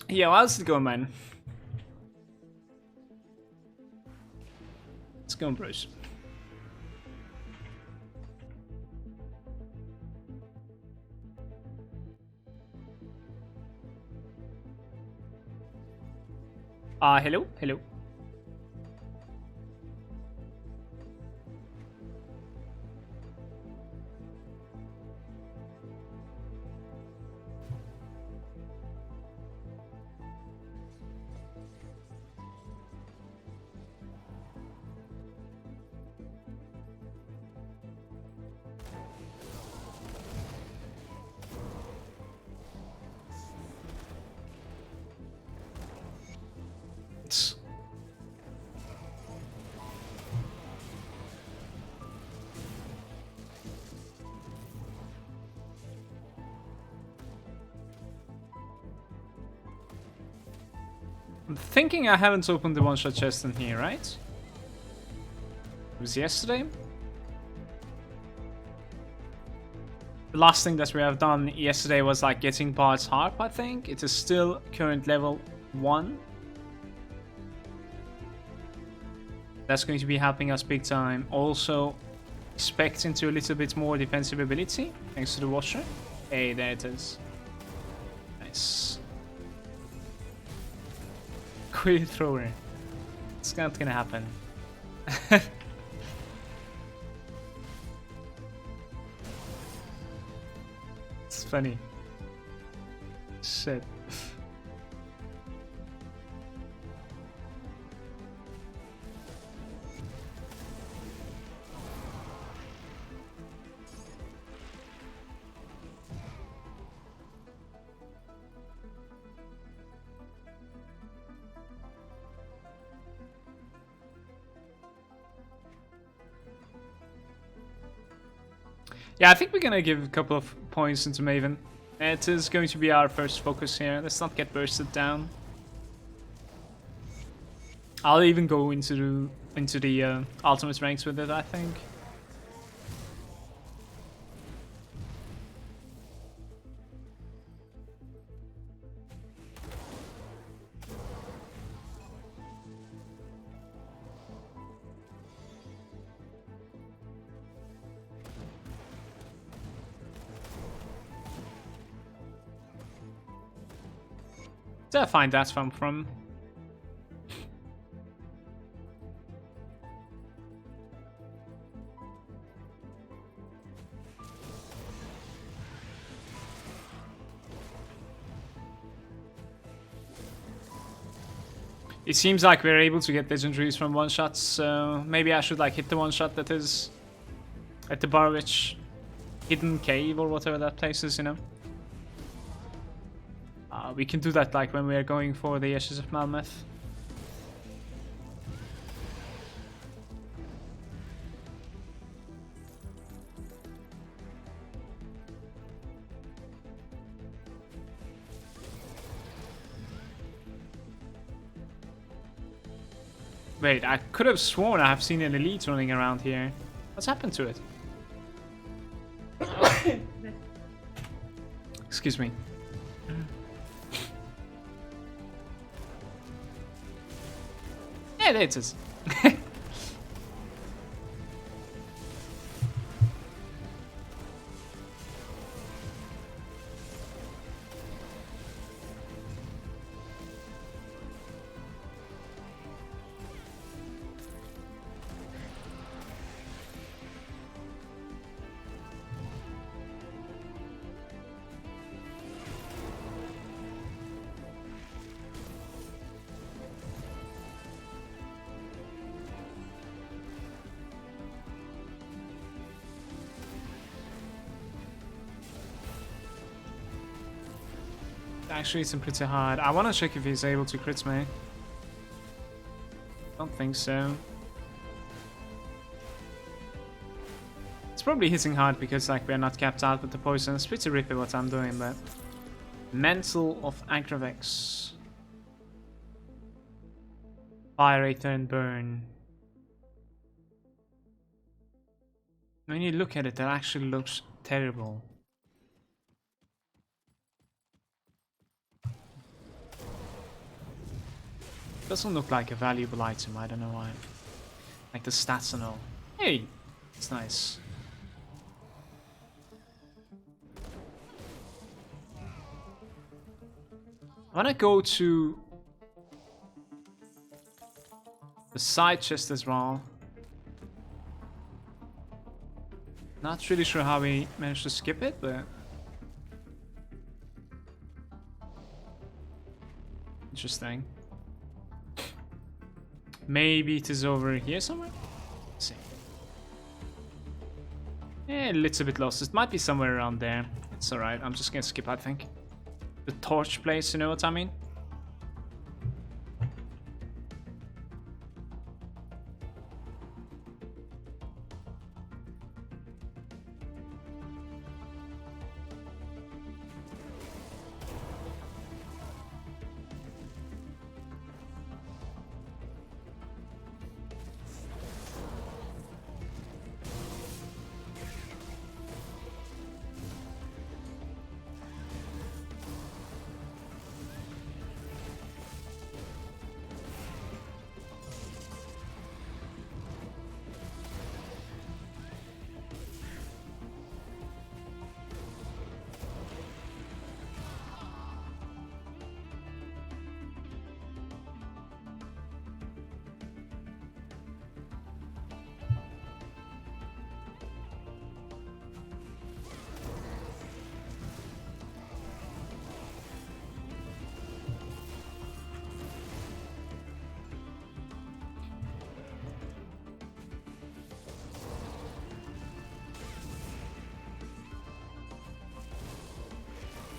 Yeah, how's it going, man? It's going, bros. Hello, hello. I'm thinking I haven't opened the one-shot chest in here, right? It was yesterday? The last thing that we have done yesterday was like getting Bard's Harp, I think. It is still current level 1. That's going to be helping us big time. Also, expect into a little bit more defensive ability, thanks to the Watcher. Hey, there it is. Nice. Quill thrower. It's not gonna happen. It's funny. Shit. Yeah, I think we're gonna give a couple of points into Maven. It is going to be our first focus here. Let's not get bursted down. I'll even go into the ultimate ranks with it, I think. Did I find that from? It seems like we're able to get legendaries from one shots, so maybe I should like hit the one shot that is at the Barwich hidden cave or whatever that place is, you know. We can do that like when we are going for the SSF Malmouth. Wait, I could have sworn I have seen an elite running around here. What's happened to it? Excuse me. Yeah, there it is. Actually, it's pretty hard. I want to check if he's able to crit me. Don't think so. It's probably hitting hard because like we're not capped out with the poison. It's pretty rippy what I'm doing, but Mantle of Agravex. Fire, Aether, and Burn. When you look at it, that actually looks terrible. Doesn't look like a valuable item, I don't know why. Like the stats and all. Hey, it's nice. I wanna go to the side chest as well. Not really sure how we managed to skip it, but interesting. Maybe it is over here somewhere? Let's see. Yeah, a little bit lost. It might be somewhere around there. It's alright. I'm just gonna skip, I think. The torch place, you know what I mean?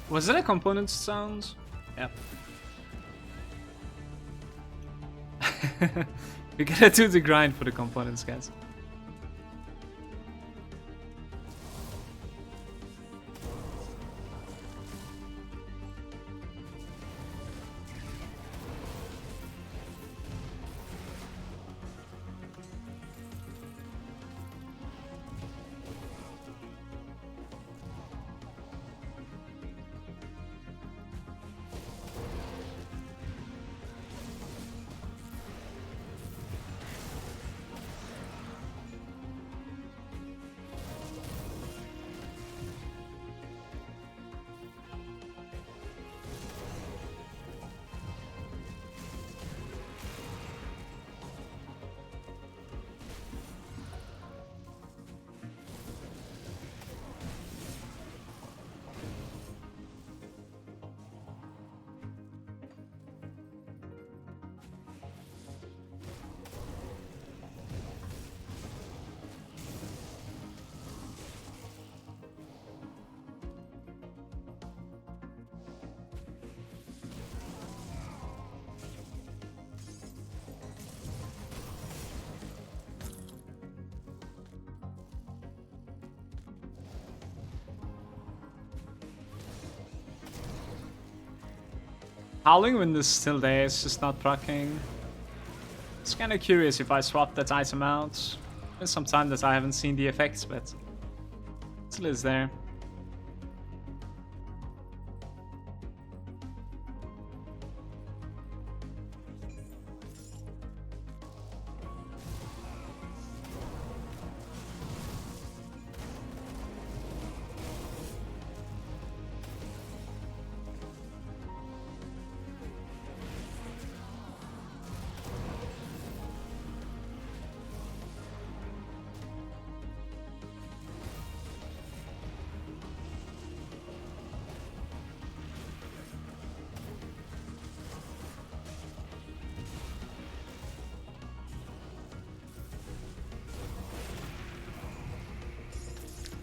Was that a component sound? Yep. We gotta do the grind for the components, guys. Howling Wind is still there, it's just not proccing. It's kind of curious if I swap that item out. There's some time that I haven't seen the effects, but it still is there.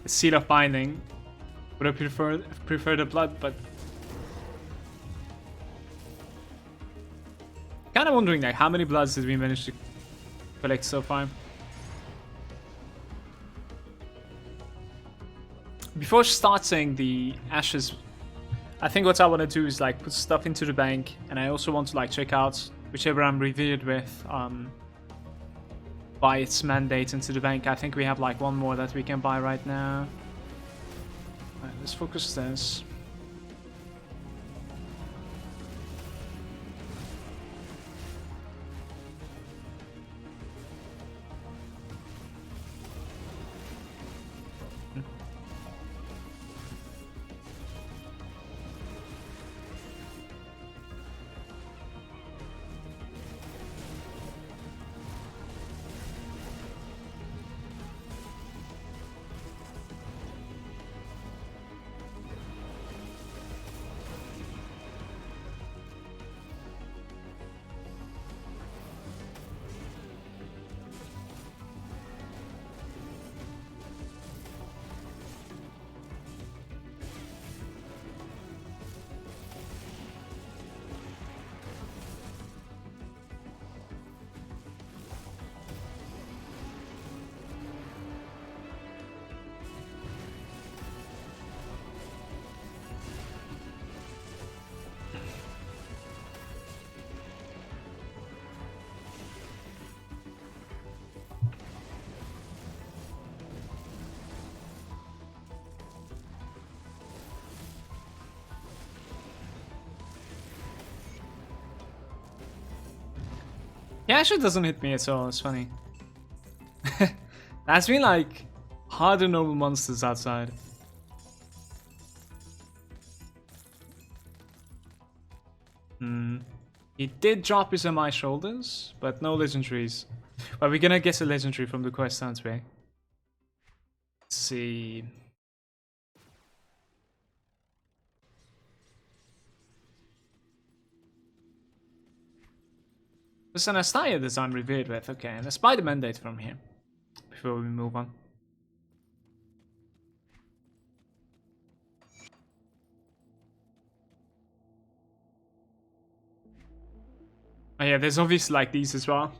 Seal of Binding. Would I prefer the blood, but kind of wondering like how many bloods did we manage to collect so far? Before starting the ashes, I think what I want to do is like put stuff into the bank, and I also want to like check out whichever I'm revered with buy its mandate into the bank. I think we have like one more that we can buy right now. Alright, let's focus this. Yeah, actually doesn't hit me at all. It's funny. That's been like harder normal monsters outside. He did drop his on my shoulders, but no legendaries. But we're gonna get a legendary from the quest, aren't we? Let's see. There's an Astaya that I'm revered with. Okay, and a spider mandate from here before we move on. Oh yeah, there's obviously like these as well.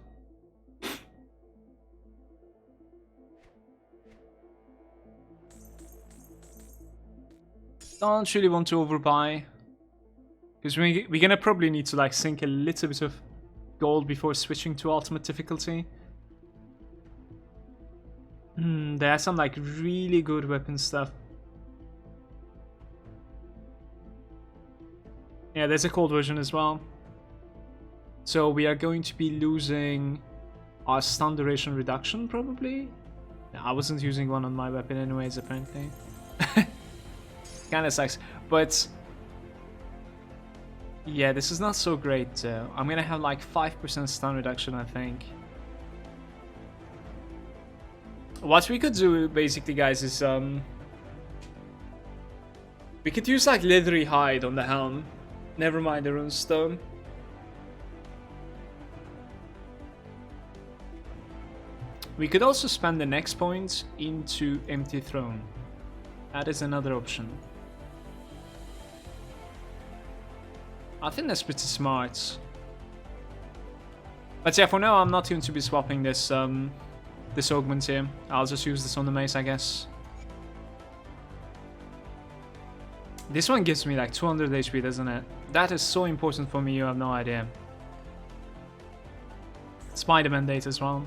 Don't really want to overbuy, because we're gonna probably need to like sink a little bit of gold before switching to ultimate difficulty. There are some like really good weapon stuff. Yeah, there's a cold version as well. So we are going to be losing our stun duration reduction probably. I wasn't using one on my weapon anyways, apparently. Kinda sucks, but yeah, this is not so great. I'm gonna have like 5% stun reduction, I think. What we could do basically, guys, is we could use like leathery hide on the helm. Never mind the runestone. We could also spend the next points into Empty Throne. That is another option. I think that's pretty smart. But yeah, for now I'm not going to be swapping this this augment here. I'll just use this on the mace, I guess. This one gives me like 200 HP, doesn't it? That is so important for me, you have no idea. Spider mandate as well.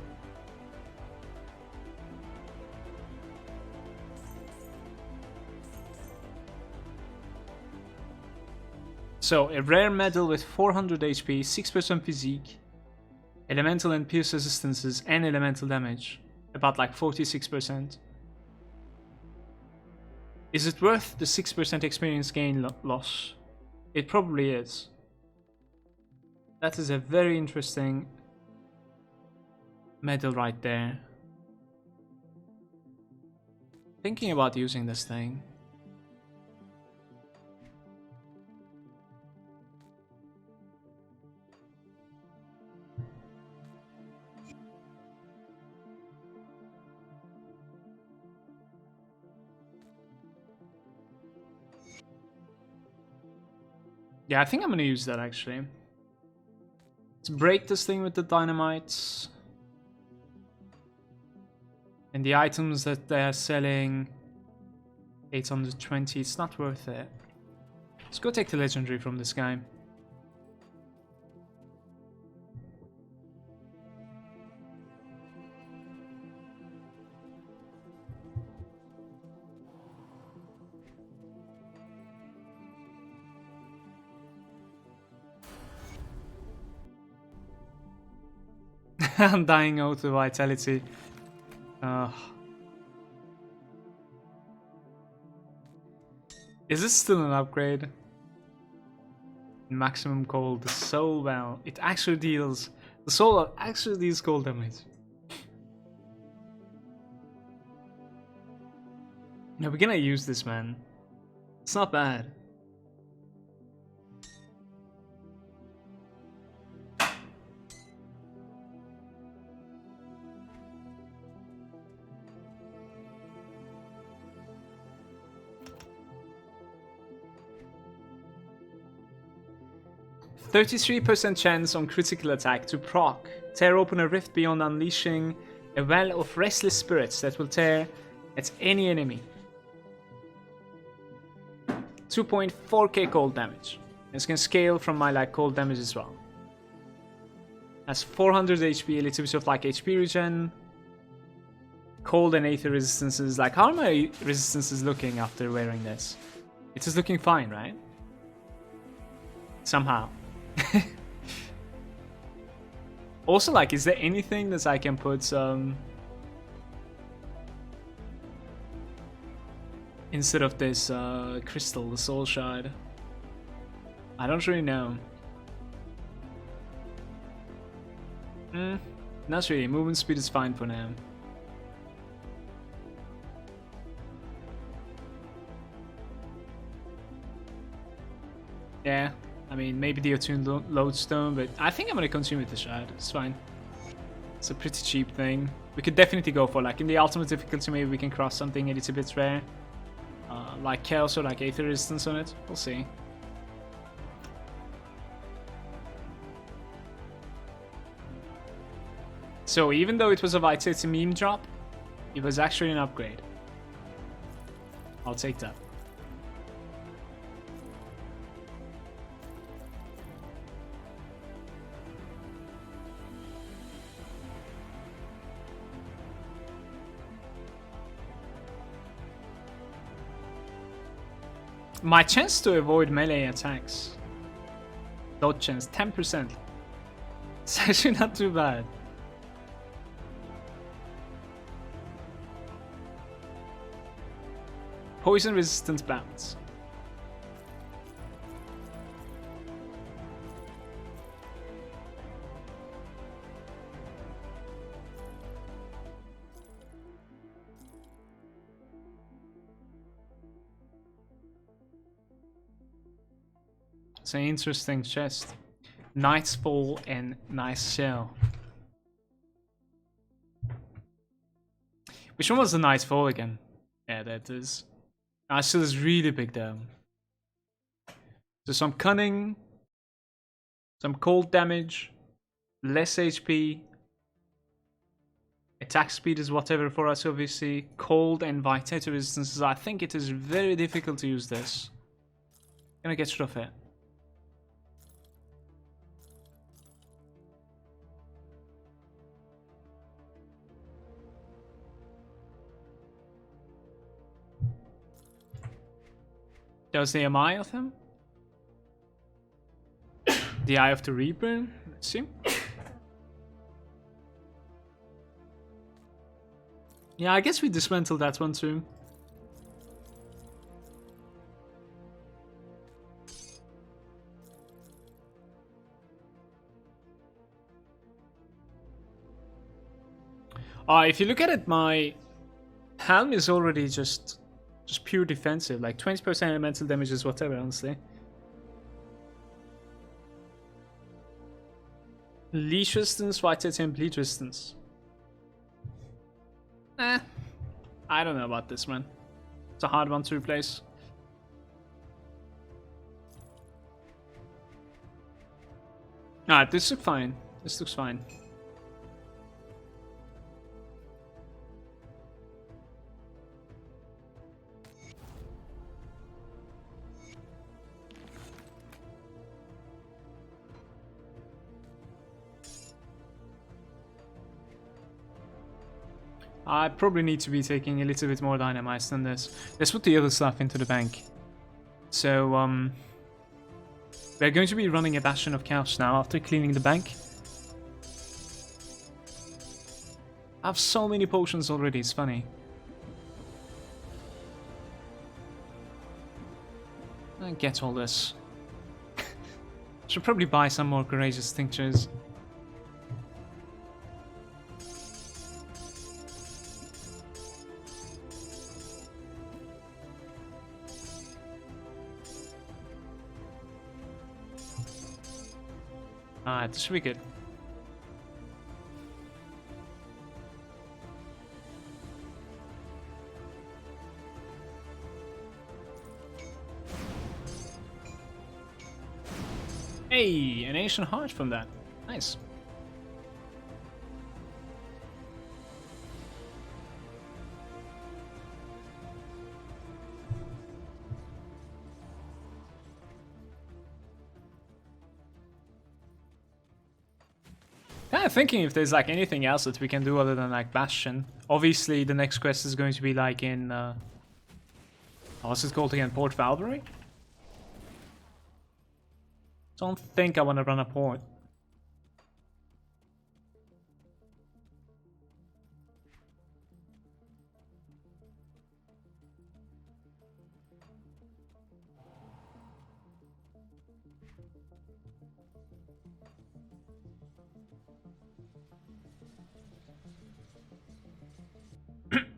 So, a rare medal with 400 HP, 6% physique, elemental and pierce resistances, and elemental damage. About like 46%. Is it worth the 6% experience gain loss? It probably is. That is a very interesting medal right there. Thinking about using this thing. Yeah, I think I'm gonna use that actually. Let's break this thing with the dynamites. And the items that they're selling, 820, it's not worth it. Let's go take the legendary from this guy. I'm dying out of vitality. Is this still an upgrade? Maximum cold so well. It actually deals... The soul actually deals cold damage. No, we're gonna use this, man. It's not bad. %33% chance on critical attack to proc. Tear open a rift beyond, unleashing a well of restless spirits that will tear at any enemy. 2.4k cold damage. This can scale from my like cold damage as well. Has 400 HP, a little bit of like HP regen. Cold and aether resistances. Like, how are my resistances looking after wearing this? It is looking fine, right? Somehow. Also, like, is there anything that I can put instead of this crystal, the soul shard? I don't really know. Not really. Movement speed is fine for now. Yeah, I mean, maybe the attuned lodestone, but I think I'm gonna consume it the shard. It's fine. It's a pretty cheap thing. We could definitely go for, like, in the ultimate difficulty, maybe we can cross something and it's a bit rare. Like Chaos or like Aether Resistance on it. We'll see. So even though it was a Vitality meme drop, it was actually an upgrade. I'll take that. My chance to avoid melee attacks. Dodge chance, 10%. It's actually not too bad. Poison resistance bounce. It's an interesting chest. Night's Fall and Nice Shell. Which one was the Night's Fall again? Yeah, that is. Nice Shell is really big though. So some cunning, some cold damage, less HP, attack speed is whatever for us obviously, cold and vitality resistances. I think it is very difficult to use this. Gonna get rid of it. Does the Eye of him? The Eye of the Reaper? Let's see. Yeah, I guess we dismantled that one too. If you look at it, my helm is already just pure defensive, like 20% elemental damage is whatever, honestly. Leech resistance, vitality, and bleed resistance. I don't know about this, man. It's a hard one to replace. This looks fine. This looks fine. I probably need to be taking a little bit more dynamite than this. Let's put the other stuff into the bank. So, we're going to be running a Bastion of Chaos now after cleaning the bank. I have so many potions already, it's funny. I get all this. Should probably buy some more courageous tinctures. This should be good. Hey, an ancient heart from that. Nice. Kind of thinking if there's like anything else that we can do other than like Bastion. Obviously, the next quest is going to be like in what's it called again? Port Valkyrie? Don't think I want to run a port.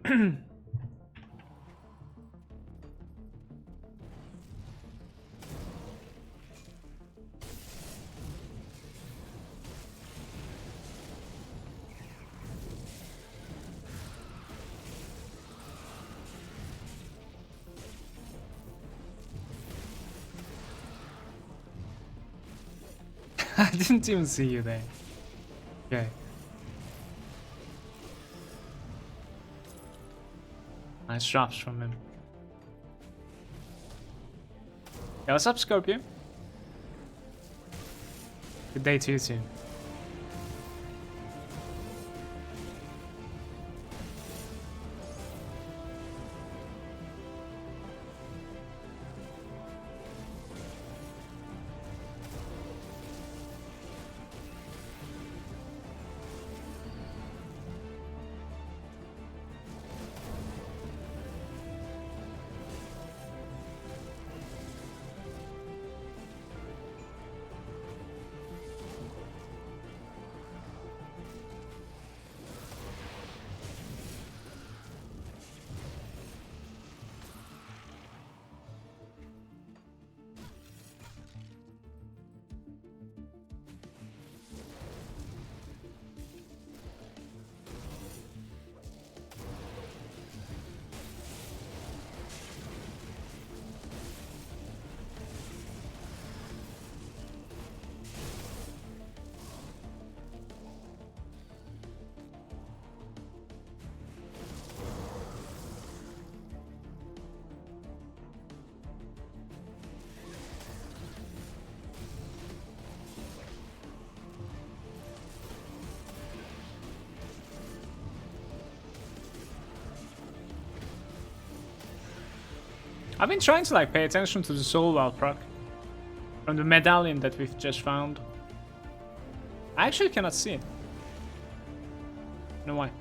I didn't even see you there. Okay. Nice drops from him. Yeah, what's up, Scorpio? Good day to you too. I've been trying to like pay attention to the soul well proc from the medallion that we've just found. I actually cannot see it. No why.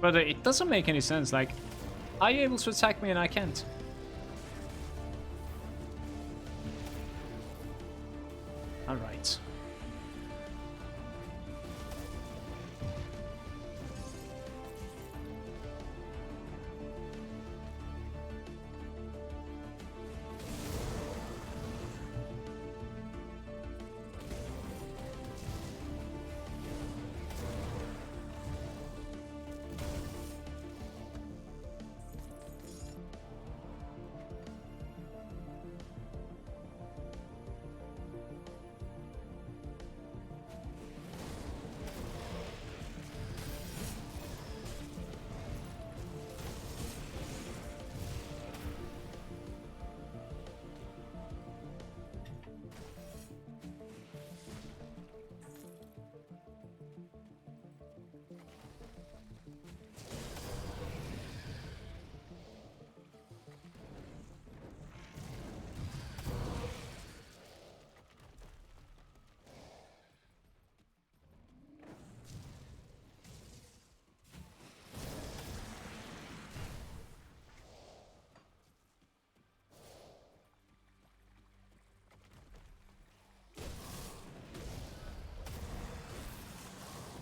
But it doesn't make any sense. Like, are you able to attack me and I can't? All right.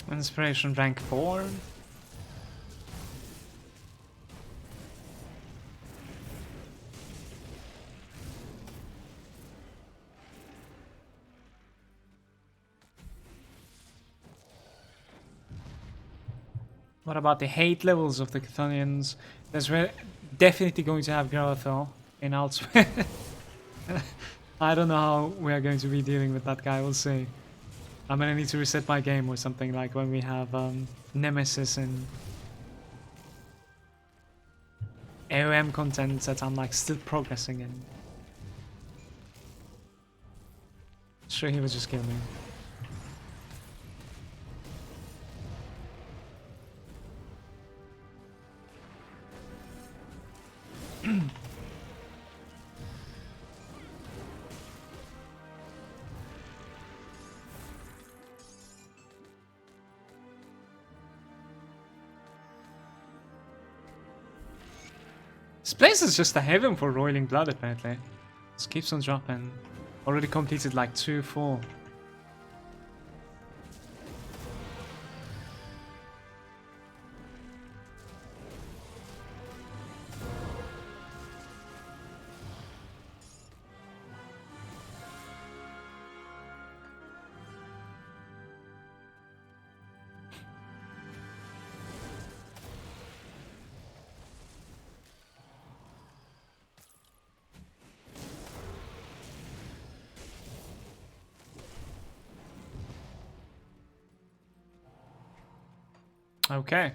Inspiration rank 4. What about the hate levels of the Chthonians? There's definitely going to have Growthal in Elsewhere. I don't know how we are going to be dealing with that guy, we'll see. I'm gonna need to reset my game or something, like when we have Nemesis and AOM content that I'm like still progressing in. Sure, he would just kill me. This place is just a heaven for roiling blood, apparently. Just keeps on dropping. Already completed like 2 4. Okay.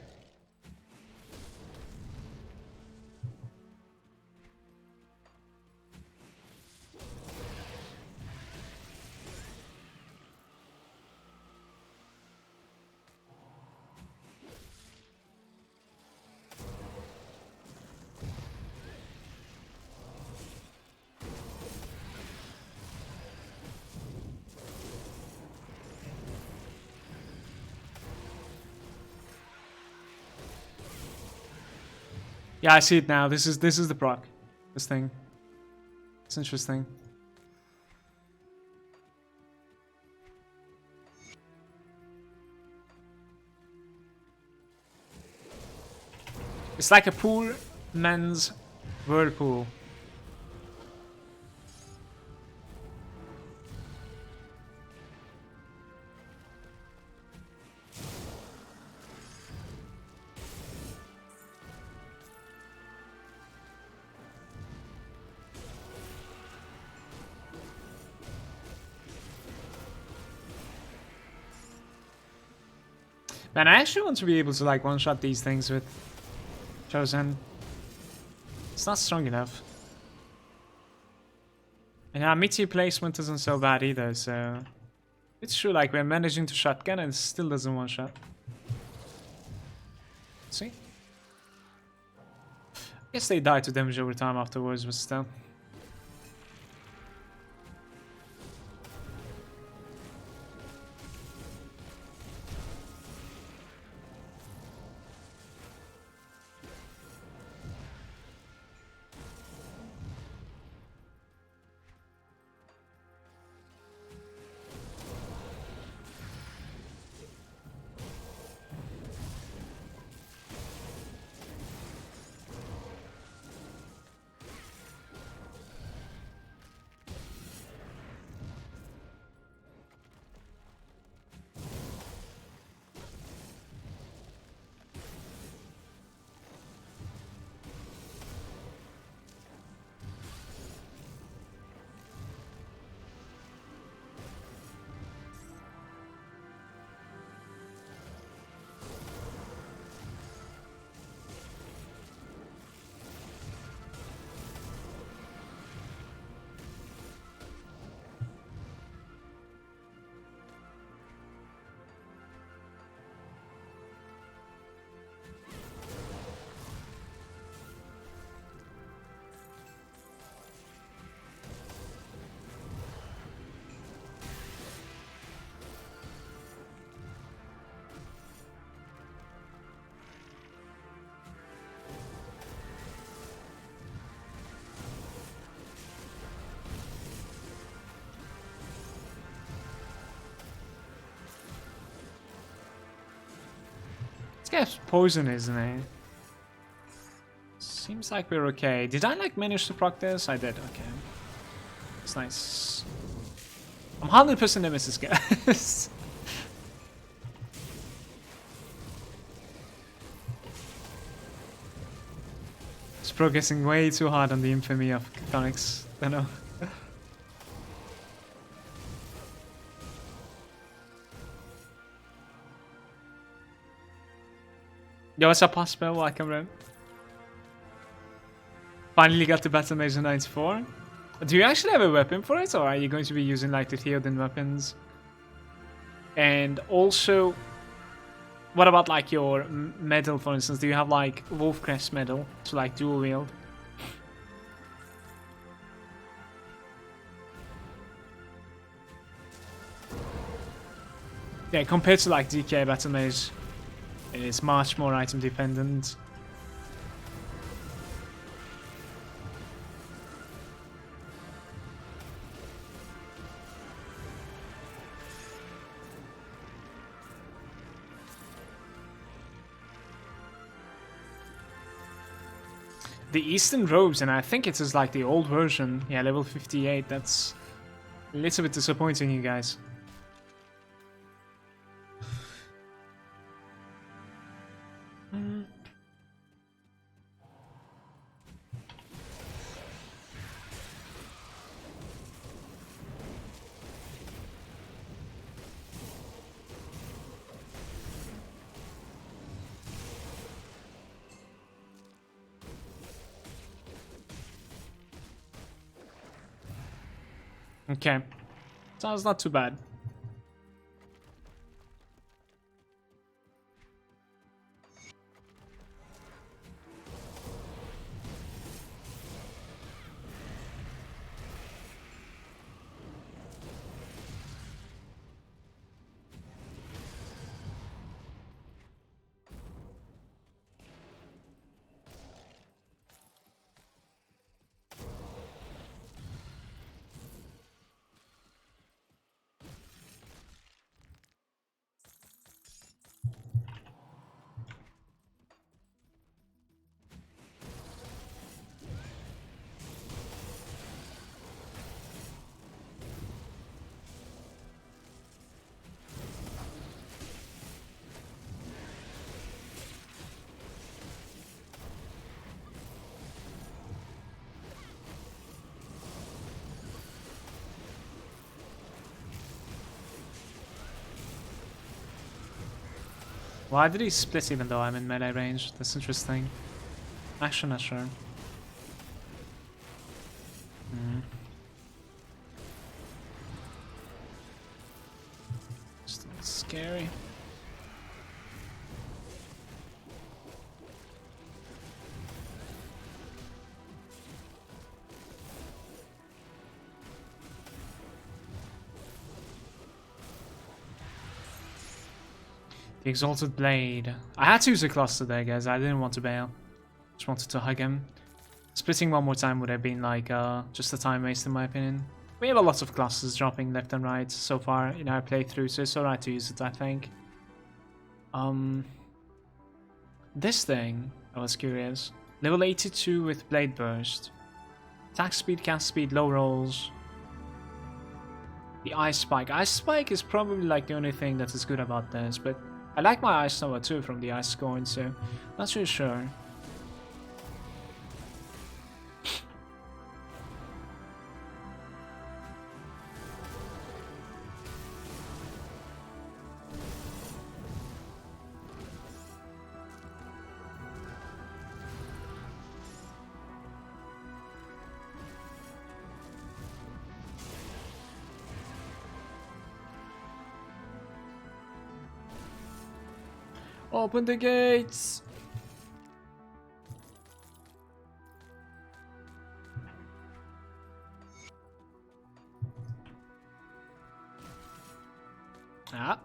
Yeah, I see it now. This is the proc. This thing. It's interesting. It's like a poor man's whirlpool. Man, I actually want to be able to like one-shot these things with Chosen. It's not strong enough. And our mid-tier placement isn't so bad either, so... It's true, like we're managing to shotgun and it still doesn't one-shot. See? I guess they die to damage over time afterwards, but still. Guy's poison, isn't it? Seems like we're okay. Did I like manage to proc this? I did, okay. It's nice. I'm 100% nemesis, guys. It's progressing way too hard on the infamy of Chthonics. I know. Yo, what's up, Hospital? Welcome, in. Finally got the Battle Mage in 94. Do you actually have a weapon for it, or are you going to be using like the Theoden weapons? And also, what about like your medal, for instance? Do you have like Wolfcrest medal to like dual wield? Yeah, compared to like DK Battle Mage, it's much more item dependent. The Eastern Robes, and I think it is like the old version. Yeah, level 58. That's a little bit disappointing, you guys. Okay. Sounds not too bad. Why did he split even though I'm in melee range? That's interesting. Actually, not sure. Just scary. The Exalted Blade. I had to use a cluster there, guys. I didn't want to bail. Just wanted to hug him. Splitting one more time would have been like just a time waste in my opinion. We have a lot of clusters dropping left and right so far in our playthrough, so it's alright to use it, I think. This thing, I was curious. Level 82 with Blade Burst. Attack speed, cast speed, low rolls. The Ice Spike. Ice Spike is probably like the only thing that is good about this, but I like my Ice Nova too from the Ice Scorn, so not really sure. Open the gates! Ah.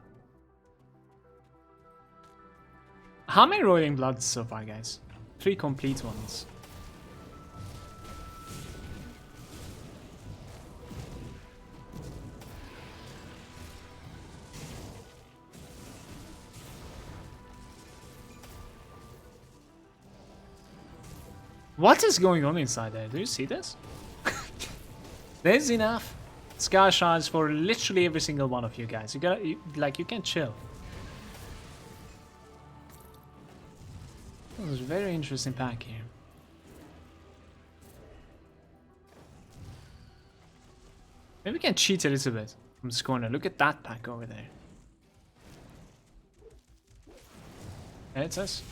How many Roiling Bloods so far, guys? 3 complete ones. What is going on inside there? Do you see this? There's enough Sky Shards for literally every single one of you guys. You gotta, you can chill. This is a very interesting pack here. Maybe we can cheat a little bit from this corner. Look at that pack over there. And it says.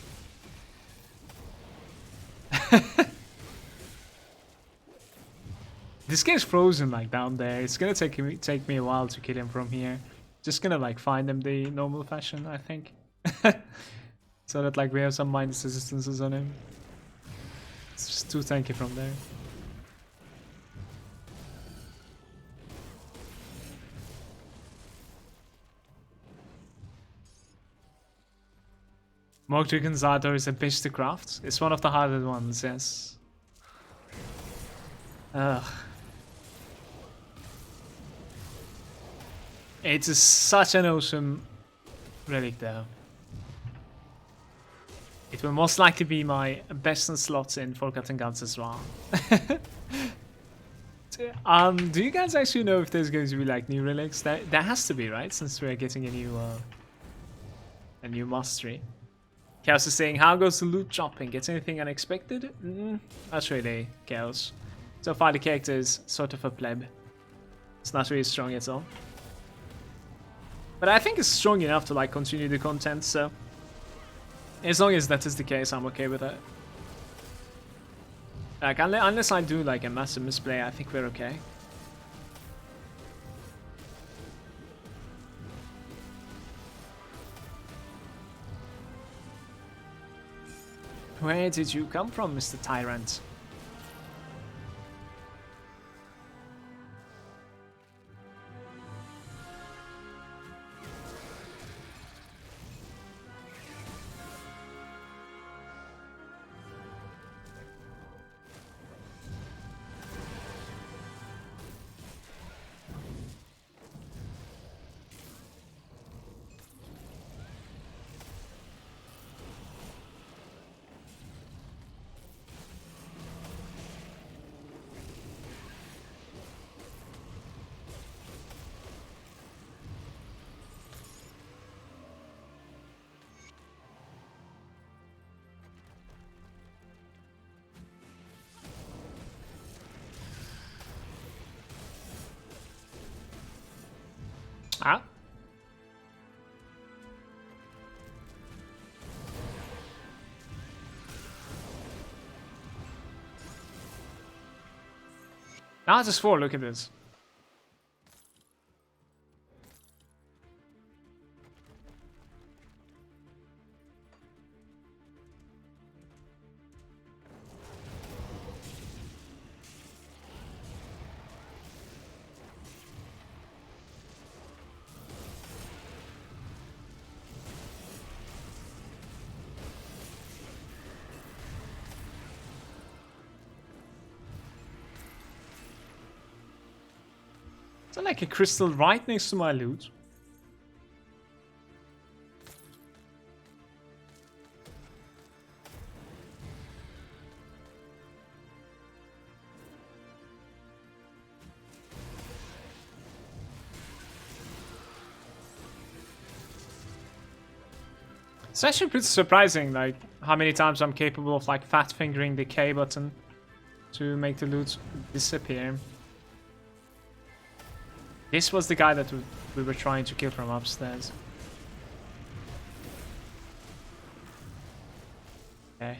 This guy's frozen like down there. It's gonna take me a while to kill him from here. Just gonna like find him the normal fashion, I think. So that like we have some minus resistances on him. It's just too tanky from there. Morgtug Zato is a bitch to craft. It's one of the hardest ones, yes. Ugh. It is such an awesome relic though. It will most likely be my best in slots in Forgotten Gods as well. Do you guys actually know if there's going to be like new relics? There has to be, right? Since we're getting a new mastery. Chaos is saying, how goes the loot dropping? Gets anything unexpected? Not really, Chaos. So far the character is sort of a pleb. It's not really strong at all. But I think it's strong enough to like continue the content, so as long as that is the case, I'm okay with it. Like unless I do like a massive misplay, I think we're okay. Where did you come from, Mr. Tyrant? Ah. Now it's just 4, look at this. Is there like a crystal right next to my loot? It's actually pretty surprising, like, how many times I'm capable of, like, fat fingering the K button to make the loot disappear. This was the guy that we were trying to kill from upstairs. Okay.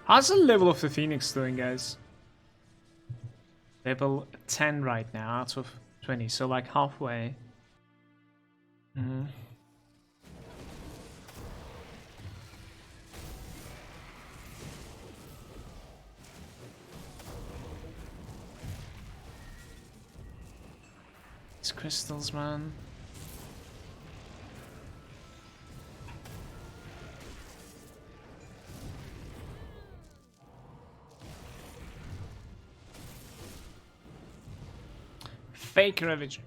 How's the level of the Phoenix doing, guys? Level 10 right now out of 20, so like halfway. These crystals, man. Fake ravage.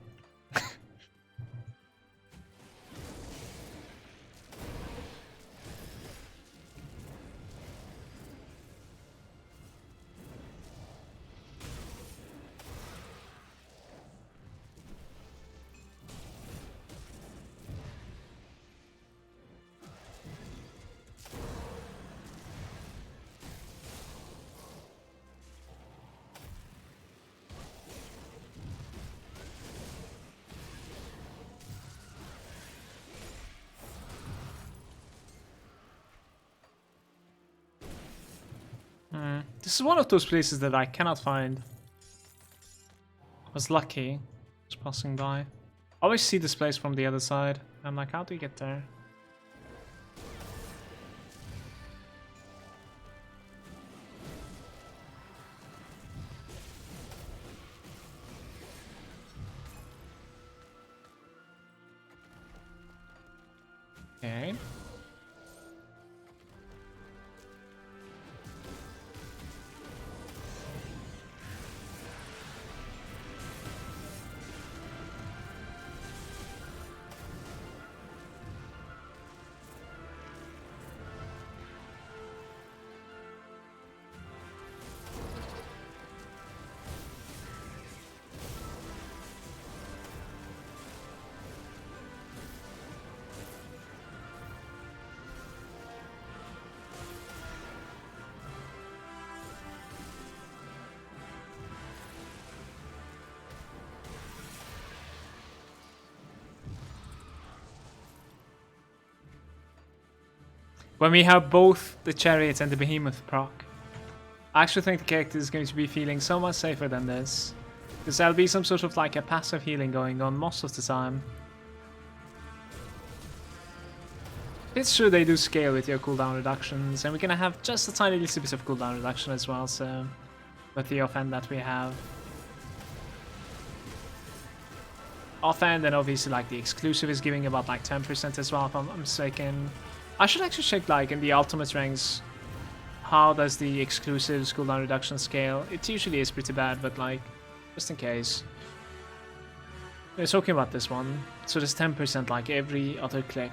This is one of those places that I cannot find. I was lucky just passing by. I always see this place from the other side. I'm like, how do you get there? Okay. when we have both the Chariot and the Behemoth proc. I actually think the character is going to be feeling so much safer than this. Because there'll be some sort of like a passive healing going on most of the time. It's true they do scale with your cooldown reductions, and we're gonna have just a tiny little bit of cooldown reduction as well, so with the offhand that we have. Offhand, and obviously like the exclusive is giving about like 10% as well, if I'm mistaken. I should actually check like in the ultimate ranks, how does the exclusive cooldown reduction scale? It usually is pretty bad, but like, just in case. We're talking about this one, so there's 10% like every other click.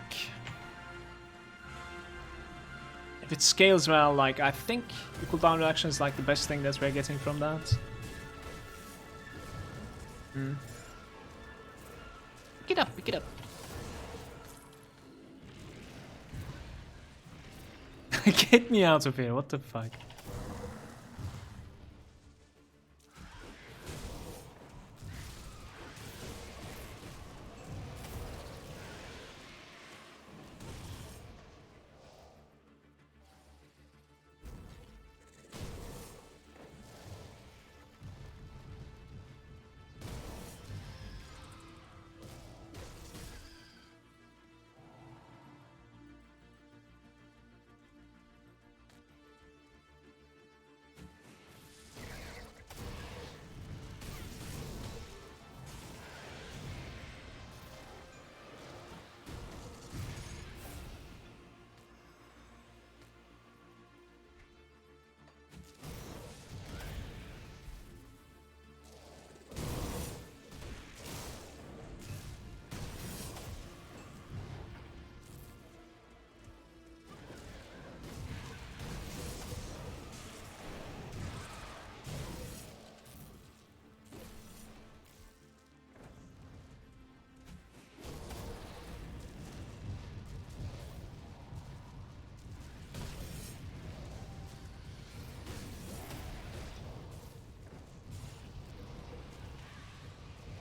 If it scales well, like, I think the cooldown reduction is like the best thing that we're getting from that. Pick it up, pick it up. Get me out of here, what the fuck?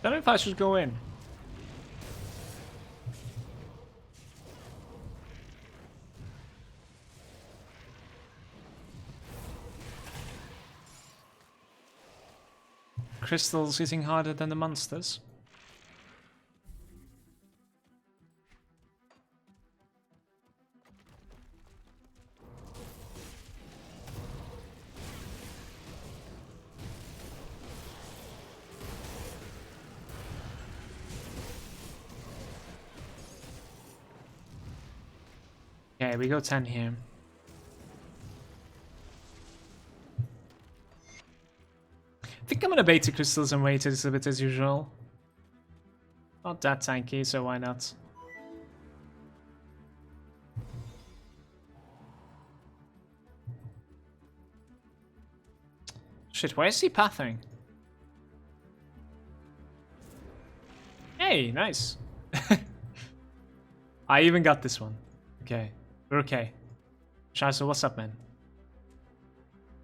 I don't know if I should go in. Crystals hitting harder than the monsters. Okay, we go 10 here. I think I'm gonna bait the crystals and wait a little bit as usual. Not that tanky, so why not? Shit, why is he pathing? Hey, nice. I even got this one. Okay, we're okay. Shazo, what's up, man?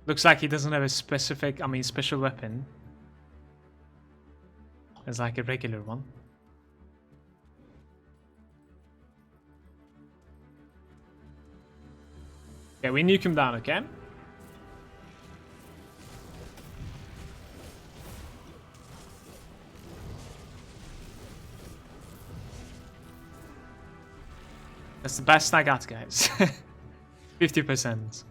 Looks like he doesn't have a specific, special weapon. It's like a regular one. Okay, we nuke him down, okay? That's the best I got, guys. 50%.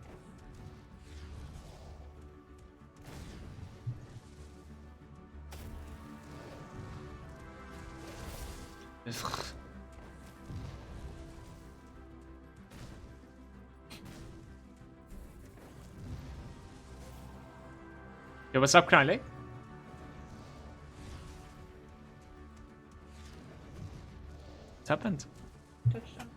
Yo, what's up, Crowley? What's happened? Touchdown.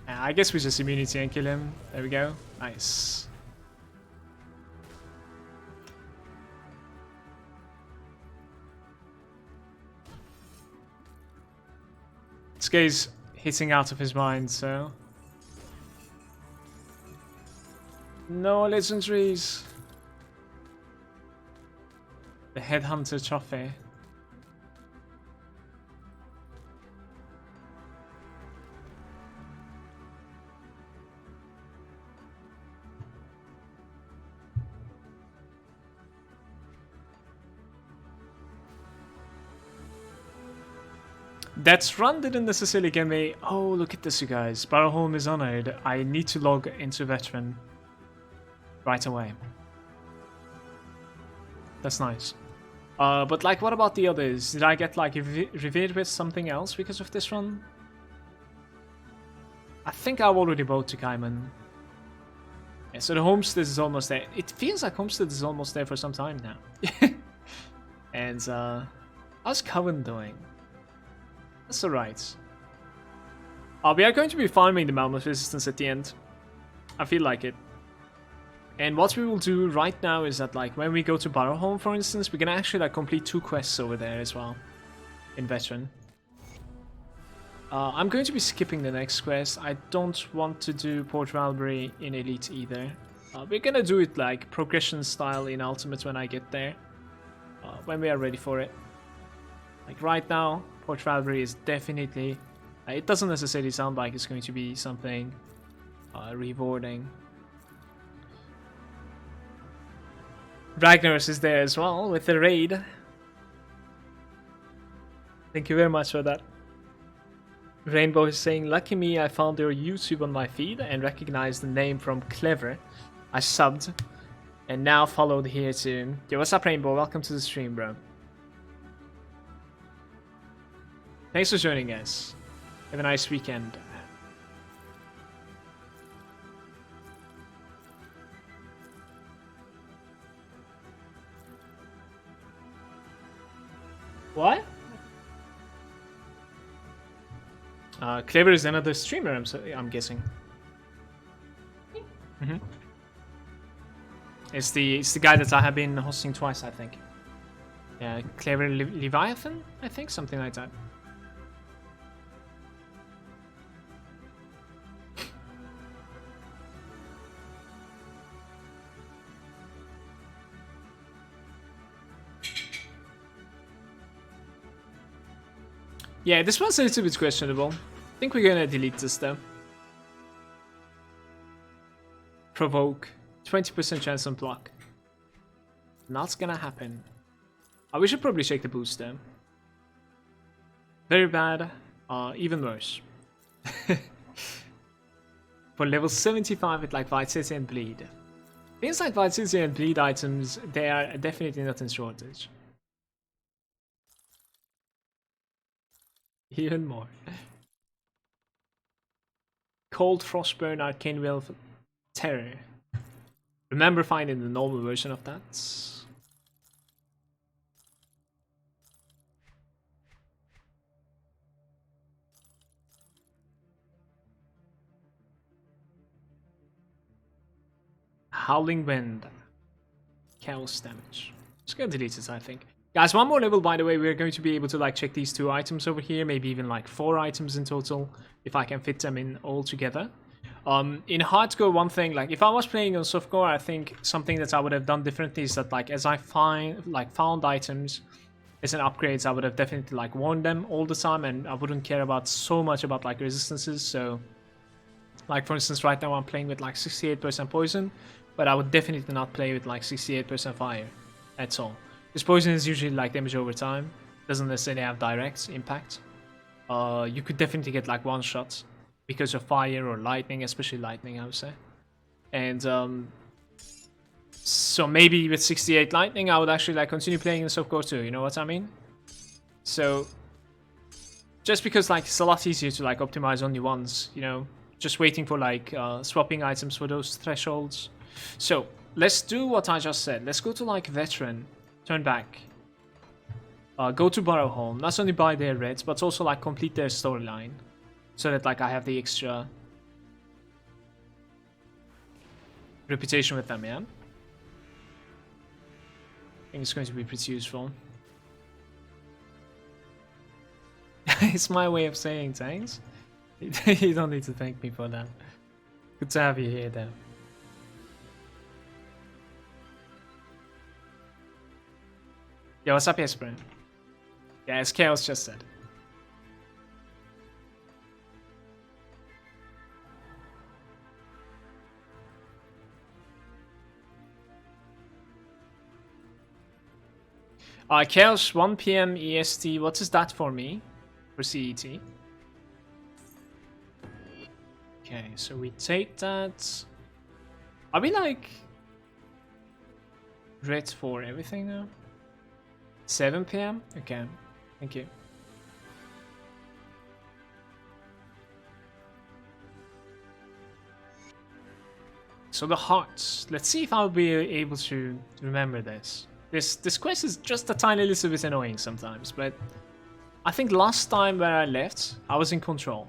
I guess we just immunity and kill him. There we go. Nice. This guy's hitting out of his mind, so... No legendaries. The Headhunter trophy. That run didn't necessarily get me. Oh, look at this, you guys. Barrowholm is honored. I need to log into veteran right away. That's nice. But like, what about the others? Did I get like revered with something else because of this run? I think I've already bought to Kaiman. Yeah, so the homestead is almost there. It feels like homestead is almost there for some time now. And how's Coven doing? That's alright. We are going to be farming the Malmouth resistance at the end. I feel like it. And what we will do right now is that, like, when we go to Barrowholm, for instance, we can actually like complete 2 quests over there as well in veteran. I'm going to be skipping the next quest. I don't want to do Port Valbury in Elite either. We're gonna do it like progression style in Ultimate when I get there. When we are ready for it. Like right now, Port Valbury is definitely... it doesn't necessarily sound like it's going to be something rewarding. Ragnaros is there as well with the raid. Thank you very much for that. Rainbow is saying, lucky me, I found your YouTube on my feed and recognized the name from Clever. I subbed and now followed here too. Yo, what's up, Rainbow? Welcome to the stream, bro. Thanks for joining us. Have a nice weekend. What? Clever is another streamer, I'm guessing. Mm-hmm. It's the guy that I have been hosting twice, I think. Yeah, Clever Leviathan, I think, something like that. Yeah, this one's a little bit questionable. I think we're gonna delete this though. Provoke. 20% chance on block. Not gonna happen. We should probably check the boost though. Very bad. Even worse. For level 75 with like Vitality and Bleed. Things like Vitality and Bleed items, they are definitely not in shortage. Even more. Cold Frostburn Arcane Will Terror. Remember finding the normal version of that. Howling Wind. Chaos damage. Just gonna delete this, I think. Guys, one more level, by the way. We're going to be able to like check these 2 items over here. Maybe even like 4 items in total, if I can fit them in all together. In hardcore, one thing, like if I was playing on softcore, I think something that I would have done differently is that like as I found items as an upgrades, I would have definitely like worn them all the time, and I wouldn't care about so much about like resistances. So like for instance, right now I'm playing with like 68% poison, but I would definitely not play with like 68% fire at all. This poison is usually like damage over time, doesn't necessarily have direct impact. You could definitely get like one shot because of fire or lightning, especially lightning, I would say. And so maybe with 68 lightning, I would actually like continue playing in softcore too. You know what I mean? So just because like it's a lot easier to like optimize only once, you know, just waiting for like swapping items for those thresholds. So let's do what I just said. Let's go to like veteran. Turn back. Go to Barrowholm. Not only buy their reds, but also like complete their storyline, so that like I have the extra reputation with them. Yeah, I think it's going to be pretty useful. It's my way of saying thanks. You don't need to thank me for that. Good to have you here, though. Yeah, what's up, Jesper? Yeah, as Chaos just said. Chaos 1 PM EST. What is that for me? For CET. Okay, so we take that. Are we like red for everything now? 7 PM? Okay, thank you. So the hearts. Let's see if I'll be able to remember this. This quest is just a tiny little bit annoying sometimes, but I think last time when I left, I was in control.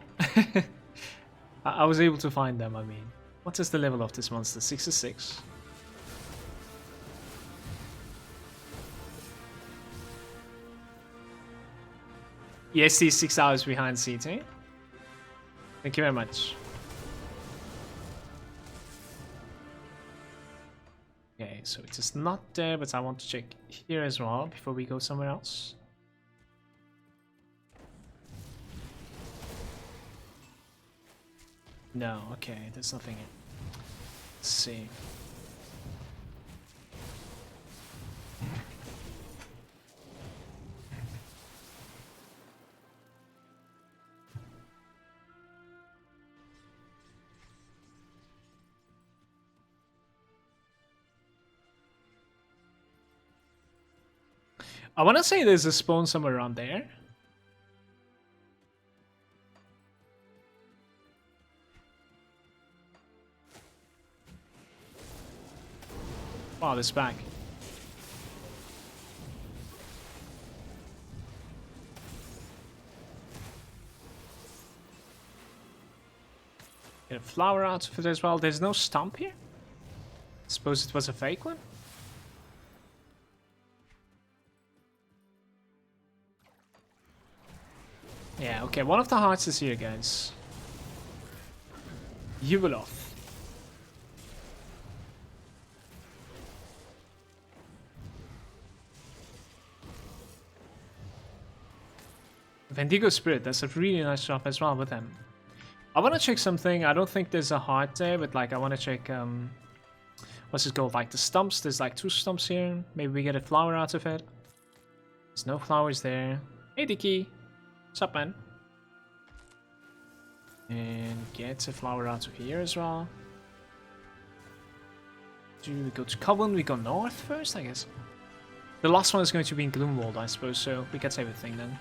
I was able to find them, I mean. What is the level of this monster? 66. EST 6 hours behind CT. Thank you very much. Okay, so it is not there, but I want to check here as well before we go somewhere else. No, okay, there's nothing in. Let's see. I want to say there's a spawn somewhere around there. Wow, this back. Get a flower out of it as well. There's no stump here? Suppose it was a fake one? Yeah, okay, one of the hearts is here, guys. Yuvalov. Vendigo Spirit, that's a really nice shop as well with them. I want to check something. I don't think there's a heart there, but like I want to check, what's it called? Like the stumps. There's like 2 stumps here. Maybe we get a flower out of it. There's no flowers there. Hey, Dicky. What's up, man? And get a flower out of here as well. Do we go to Coven? We go north first, I guess. The last one is going to be in Gloomwald, I suppose, so we get everything then.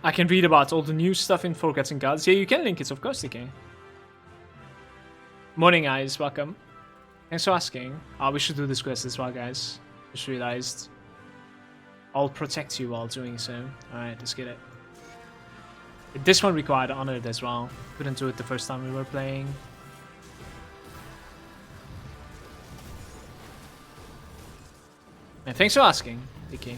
I can read about all the new stuff in Forgotten Gods. Yeah, you can link it, of course, DK. Morning, guys. Welcome. Thanks for asking. We should do this quest as well, guys. Just realized. I'll protect you while doing so. Alright, let's get it. This one required Honored as well. Couldn't do it the first time we were playing. And thanks for asking, DK.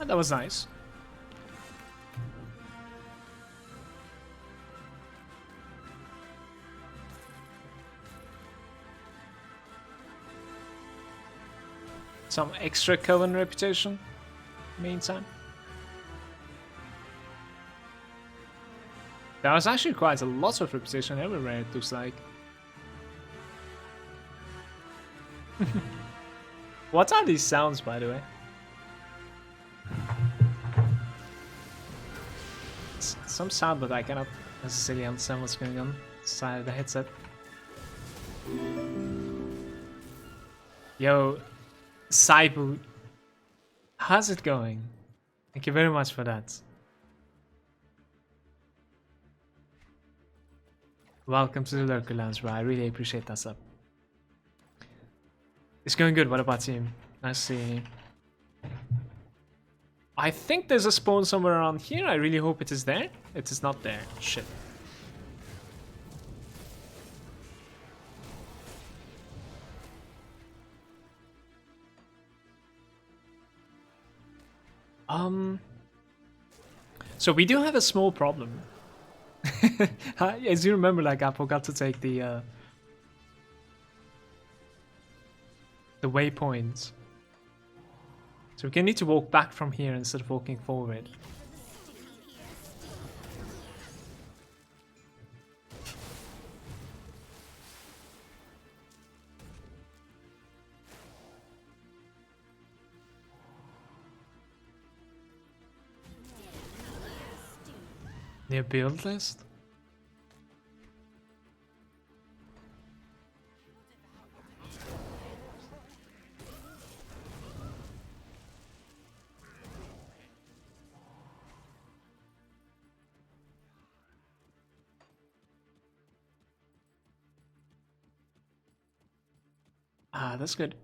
That was nice. Some extra Coven reputation, meantime. There was actually quite a lot of reputation everywhere, it looks like. What are these sounds, by the way? Some sound, but I cannot necessarily understand what's going on inside of the headset. Yo, Saibu, how's it going? Thank you very much for that. Welcome to the Lurker Lounge, bro. I really appreciate that sub. It's going good. What about you? Nice seeing you. I think there's a spawn somewhere around here. I really hope it is there. It is not there. Shit. So we do have a small problem. As you remember, like I forgot to take the waypoints. So we're gonna need to walk back from here instead of walking forward. Near build list? Ah, that's good.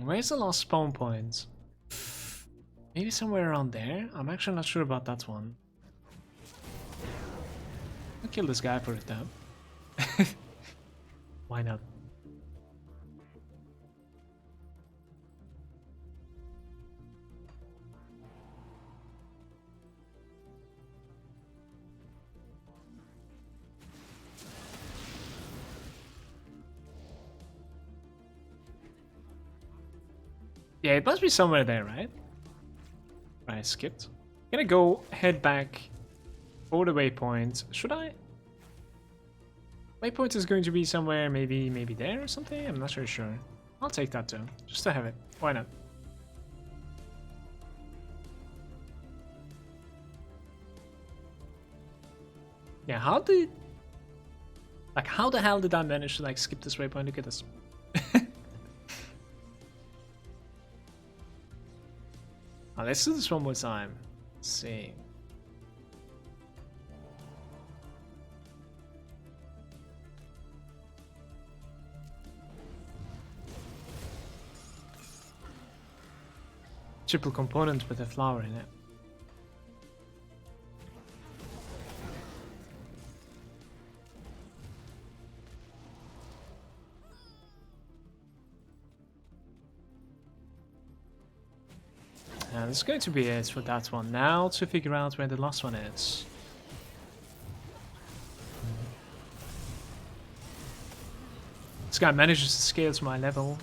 Where's the last spawn point? Maybe somewhere around there? I'm actually not sure about that one. I'll kill this guy for it though. Why not? Yeah, it must be somewhere there, right? I skipped. I'm gonna go head back for the waypoint. Should I? Waypoint is going to be somewhere, maybe there or something? I'm not really sure. I'll take that too, just to have it. Why not? Yeah, how the hell did I manage to like skip this waypoint? Look at this. Let's do this one more time. Let's see. Triple component with a flower in it. And it's going to be it for that one. Now to figure out where the last one is. This guy manages to scale to my level.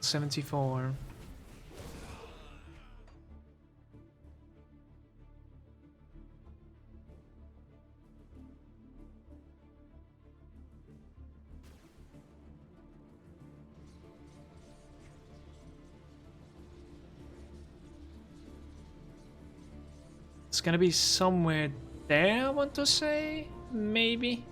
74. It's gonna be somewhere there, I want to say. Maybe.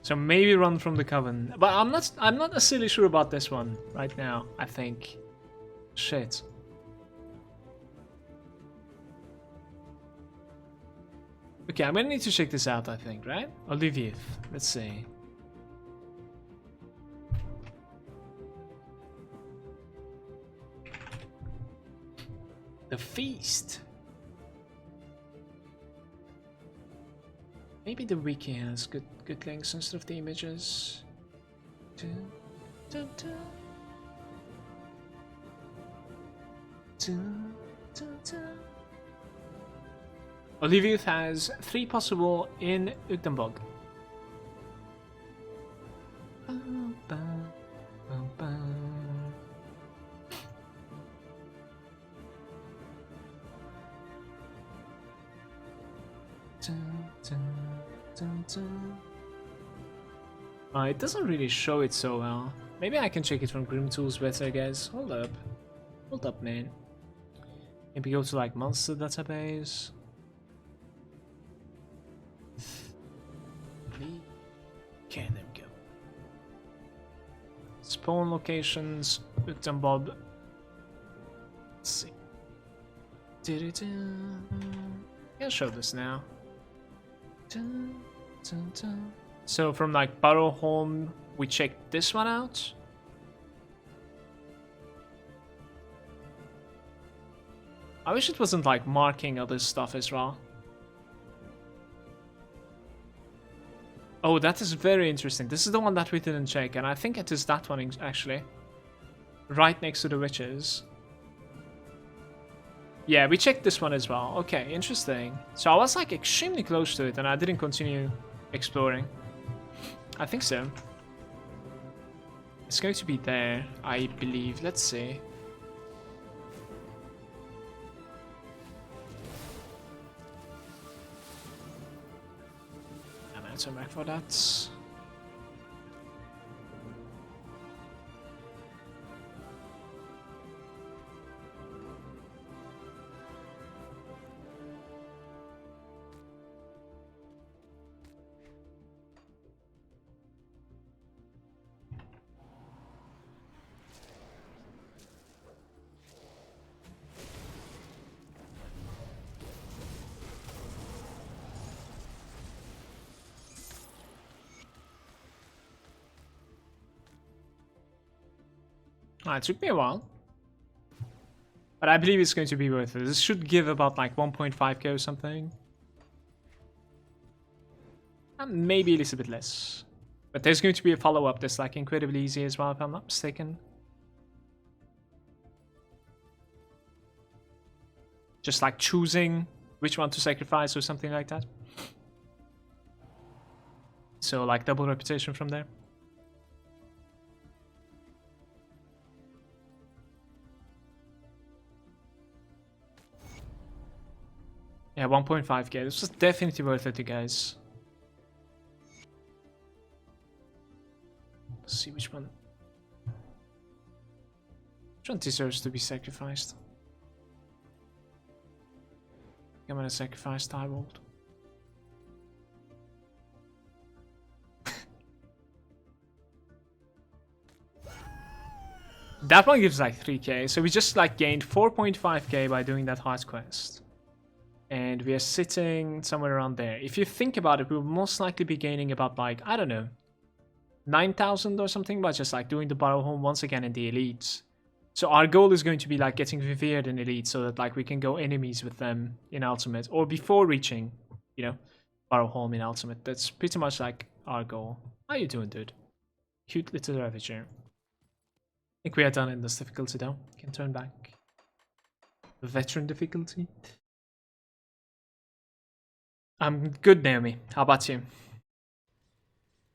So maybe run from the coven. But I'm not necessarily sure about this one right now, I think. Shit. Okay, I'm gonna need to check this out, I think, right? Olivier, let's see. The feast. Maybe the wiki has good links instead of the images. Dun, dun, dun. Dun, dun, dun. Olivier has 3 possible in Utenbog. It doesn't really show it so well. Maybe I can check it from Grim Tools better, guys. Hold up, man. Maybe go to like monster database. Okay, there we go. Spawn locations, Utenbob. Let's see. I'll show this now. So from like Barrow Home, we checked this one out. I wish it wasn't like marking other stuff as well. Oh, that is very interesting. This is the one that we didn't check, and I think it is that one actually. Right next to the witches. Yeah, we checked this one as well. Okay, interesting. So I was like extremely close to it and I didn't continue exploring. I think so. It's going to be there, I believe. Let's see. I'm gonna turn back for that. It took me a while. But I believe it's going to be worth it. This should give about like 1.5k or something. And maybe a little bit less. But there's going to be a follow-up that's like incredibly easy as well, if I'm not mistaken. Just like choosing which one to sacrifice or something like that. So like double reputation from there. Yeah, 1.5k. This was definitely worth it, you guys. Let's see which one. Which one deserves to be sacrificed? I'm gonna sacrifice Tyrwold. That one gives like 3k. So we just like gained 4.5k by doing that hard quest. And we are sitting somewhere around there. If you think about it, we'll most likely be gaining about like, I don't know, 9,000 or something by just like doing the Barrow Home once again in the elites. So our goal is going to be like getting Vivired in elite so that like we can go enemies with them in ultimate or before reaching, you know, Barrow Home in ultimate. That's pretty much like our goal. How you doing, dude? Cute little Ravager. I think we are done in this difficulty though. Can turn back. The veteran difficulty. I'm good, Naomi. How about you?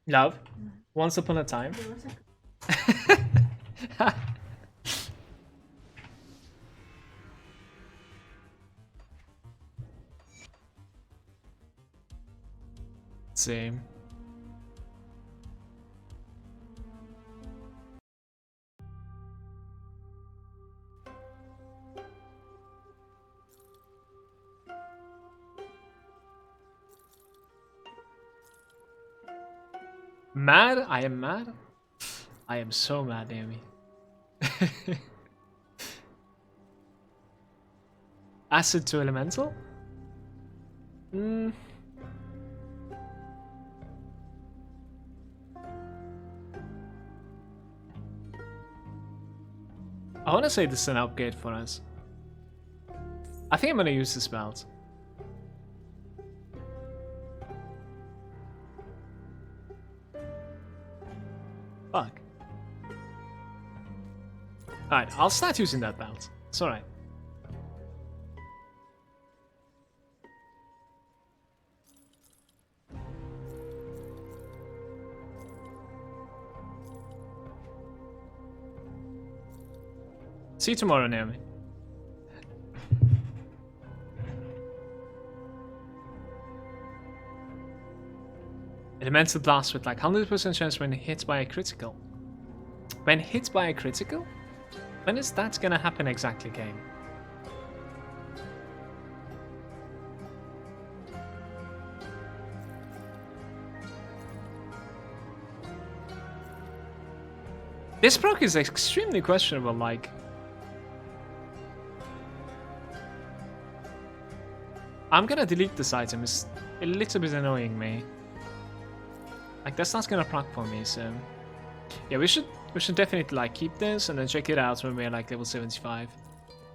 Love? Once upon a time. Same. Mad? I am mad? I am so mad, Naomi. Acid to elemental? I want to say this is an upgrade for us. I think I'm going to use this belt. Fuck. Alright, I'll start using that belt. It's alright. See you tomorrow, Naomi. Elemental blast with like 100% chance when hit by a critical. When hit by a critical? When is that gonna happen exactly, game? This proc is extremely questionable, like... I'm gonna delete this item. It's a little bit annoying me. Like, that's not gonna proc for me, so... Yeah, we should definitely, like, keep this and then check it out when we're, like, level 75.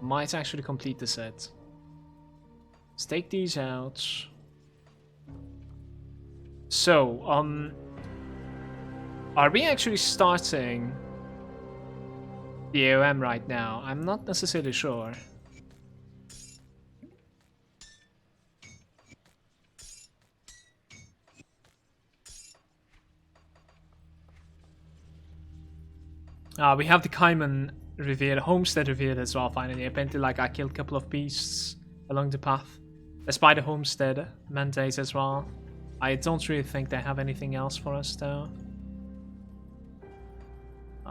Might actually complete the set. Let's take these out. So, are we actually starting the AOM right now? I'm not necessarily sure. We have the Cayman reveal, Homestead reveal as well, finally. Apparently, like, I killed a couple of beasts along the path. Despite the Homestead mandate as well. I don't really think they have anything else for us, though.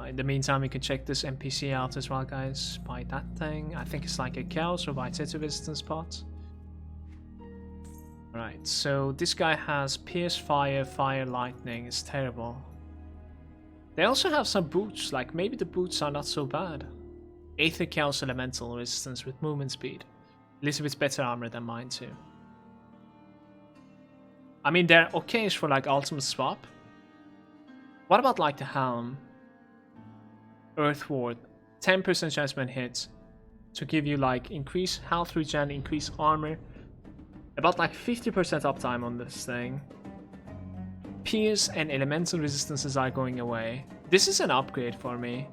In the meantime, we can check this NPC out as well, guys. Buy that thing. I think it's like a cow, so buy it to resistance spot. Right, so this guy has Pierce, Fire, Fire, Lightning. It's terrible. They also have some boots, like maybe the boots are not so bad. Aether Chaos Elemental resistance with movement speed. A little bit better armor than mine too. I mean, they're okay for like ultimate swap. What about like the Helm? Earth Ward. 10% chance when hit. To give you like increase health regen, increase armor. About like 50% uptime on this thing. Pierce and elemental resistances are going away. This is an upgrade for me.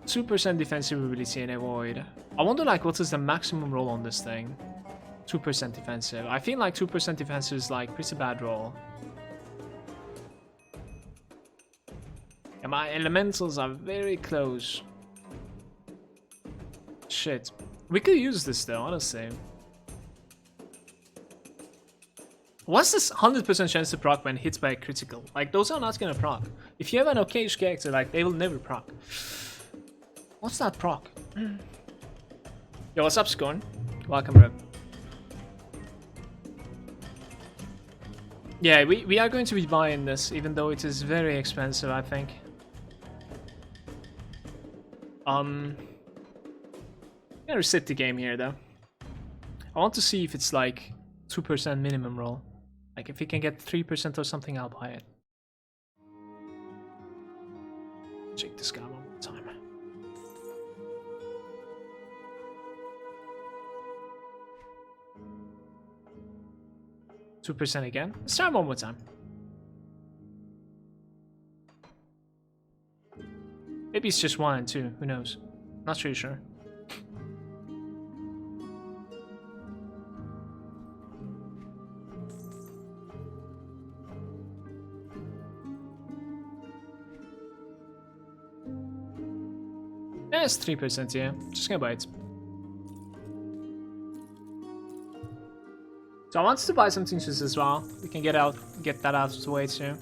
2% defensive ability and avoid. I wonder like what is the maximum roll on this thing. 2% defensive. I feel like 2% defensive is like pretty bad roll. And my elementals are very close. Shit. We could use this though, honestly. What's this 100% chance to proc when hit by a critical? Like, those are not gonna proc. If you have an okayish character, like, they will never proc. What's that proc? Yo, what's up, Scorn? Welcome, bro. Yeah, we are going to be buying this, even though it is very expensive, I think. I'm gonna reset the game here, though. I want to see if it's, like, 2% minimum roll. Like, if we can get 3% or something, I'll buy it. Check this guy one more time. $2% again. Let's try one more time. Maybe it's just 1 and 2. Who knows? Not really sure. Yeah, it's 3%, yeah. Just gonna buy it. So I wanted to buy some tinctures as well. We can get that out of the way too.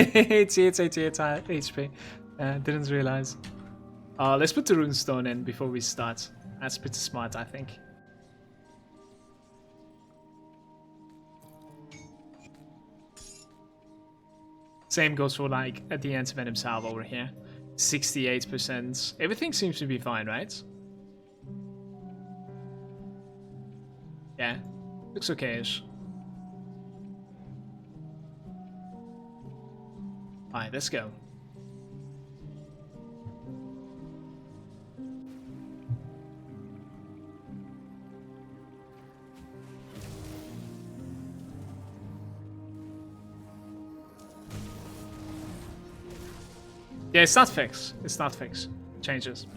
It's 88 HP. Didn't realize. Let's put the runestone in before we start. That's pretty smart, I think. Same goes for like at the anti-venom salve over here. 68%. Everything seems to be fine, right? Yeah, looks okay-ish. Alright, let's go. Yeah, it's not fixed. It's not fixed. Changes.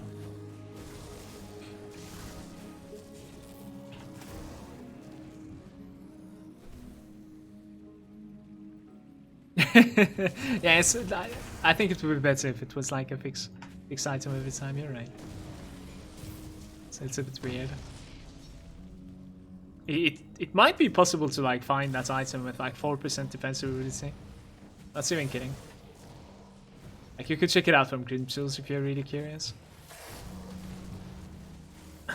Yeah, I think it would be better if it was like a fixed item every time. You're right. So it's a bit weird. It might be possible to like find that item with like 4% defensive ability. Not even kidding. Like, you could check it out from Grimchills if you're really curious.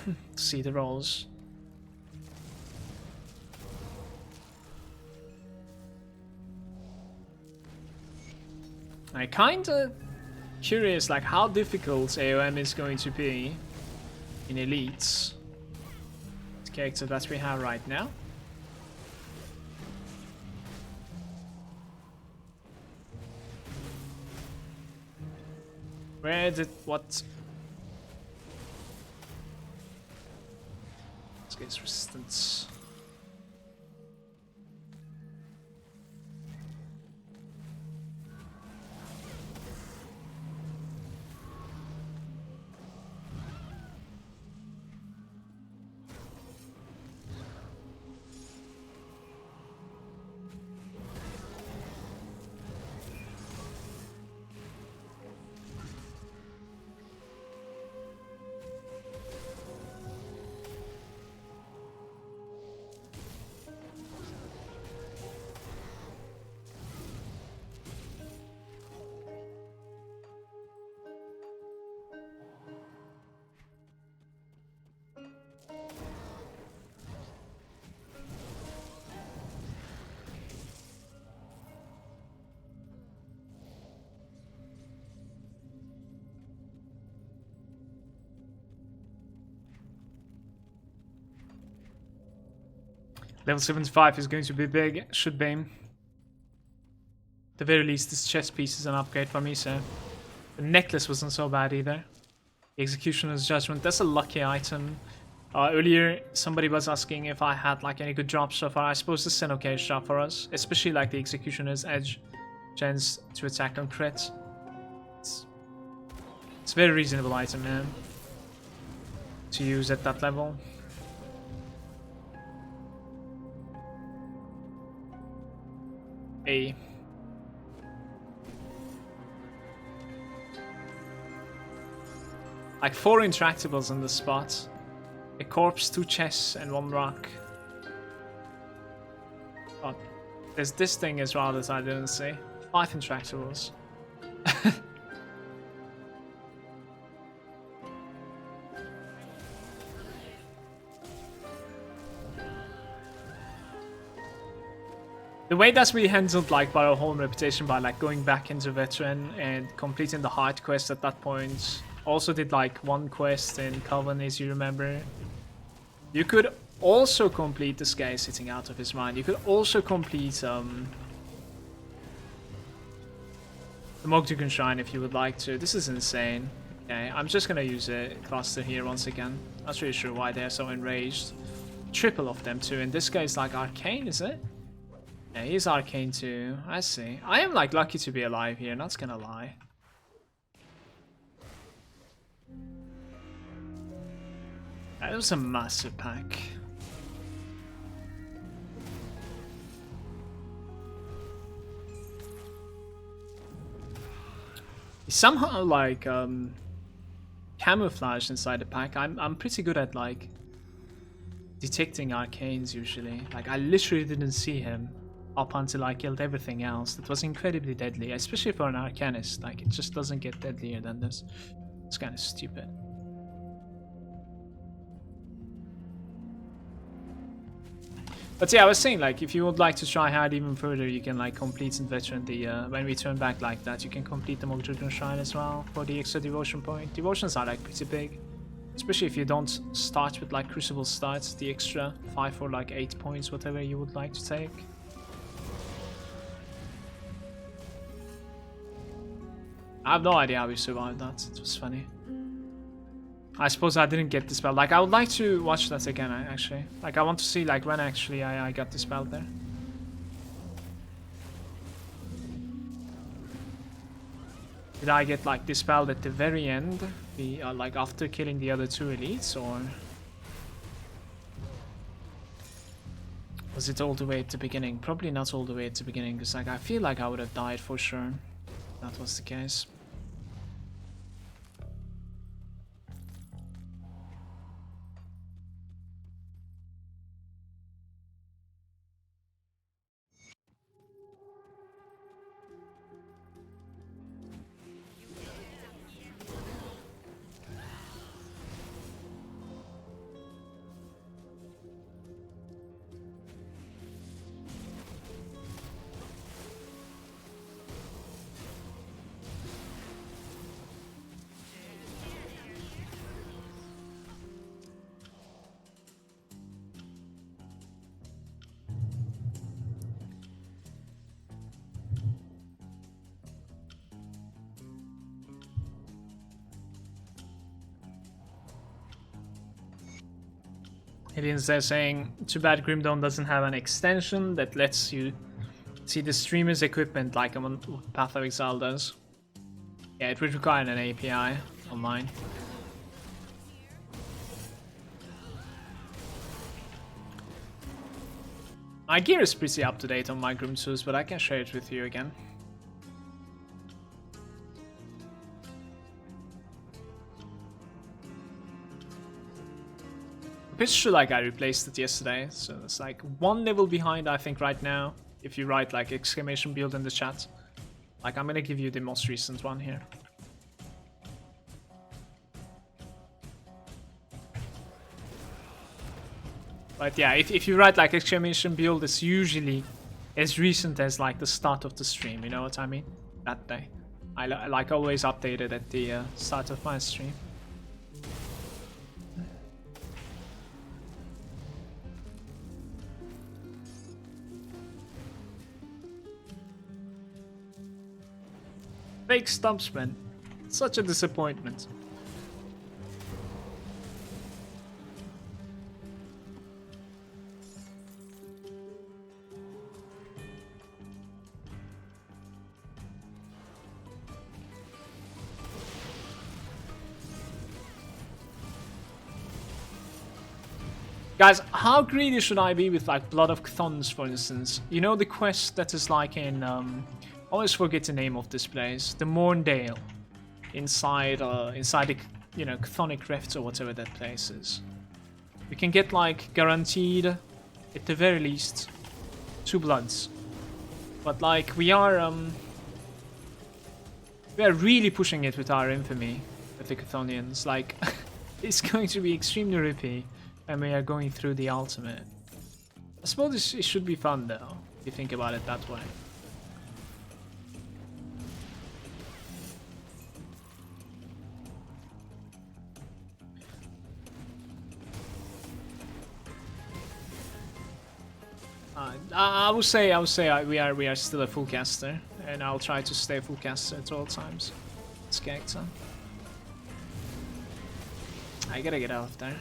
to see the rolls. I kinda curious like how difficult AOM is going to be in elites. The character that we have right now. Where did what? Let's get resistance. Level 75 is going to be big, should be. At the very least, this chest piece is an upgrade for me, so... The necklace wasn't so bad either. The Executioner's Judgment, that's a lucky item. Earlier, somebody was asking if I had like any good drops so far. I suppose this is an okay drop for us. Especially like the Executioner's Edge. Chance to attack on crit. It's a very reasonable item, man. To use at that level. A. Like 4 interactables on the spot. A corpse, 2 chests, and 1 rock. But there's this thing as well that I didn't see. 5 interactables. The way that we handled like our whole reputation by like going back into veteran and completing the hard quest at that point. Also did like 1 quest in Coven, as you remember. You could also complete this guy sitting out of his mind. You could also complete the Mogdugan Shrine if you would like to. This is insane. Okay, I'm just gonna use a cluster here once again. Not really sure why they're so enraged. Triple of them too, and this guy's like arcane, is it? Yeah, he's arcane too. I see. I am like lucky to be alive here, not gonna lie. That was a massive pack. He's somehow like camouflaged inside the pack. I'm pretty good at like detecting arcanes usually. Like I literally didn't see him up until I killed everything else. That was incredibly deadly, especially for an Arcanist. Like, it just doesn't get deadlier than this. It's kind of stupid. But yeah, I was saying, like, if you would like to try hard even further, you can, like, complete in Veteran the, when we turn back like that, you can complete the Mogdugan Shrine as well for the extra devotion point. Devotions are, like, pretty big. Especially if you don't start with, like, Crucible starts, the extra 5 or, like, 8 points, whatever you would like to take. I have no idea how we survived that. It was funny. I suppose I didn't get the spell. Like, I would like to watch that again, actually. Like, I want to see, like, when actually I got the spell there. Did I get, like, dispelled at the very end? Like, after killing the other 2 elites, or... was it all the way at the beginning? Probably not all the way at the beginning, because, like, I feel like I would have died for sure. That was the case. Aliens there saying, too bad Grim Dawn doesn't have an extension that lets you see the streamer's equipment like Path of Exile does. Yeah, it would require an API online. My gear is pretty up to date on my Grim Tools, but I can share it with you again. Pretty sure like I replaced it yesterday, so it's like one level behind I think right now. If you write like exclamation build in the chat, like I'm gonna give you the most recent one here. But yeah, if you write like exclamation build, it's usually as recent as like the start of the stream, you know what I mean? That day. I like always update it at the start of my stream. Fake Stumpsman. Such a disappointment. Guys, how greedy should I be with like Blood of Chthons, for instance? You know the quest that is like in I always forget the name of this place. The Morndale. Inside the, you know, Chthonic Rifts or whatever that place is. You can get like guaranteed, at the very least, 2 bloods. But like we are really pushing it with our infamy with the Chthonians. Like it's going to be extremely rippy when we are going through the ultimate. I suppose it should be fun though, if you think about it that way. I would say we are still a full caster, and I'll try to stay full caster at all times. This character. I gotta get out of there.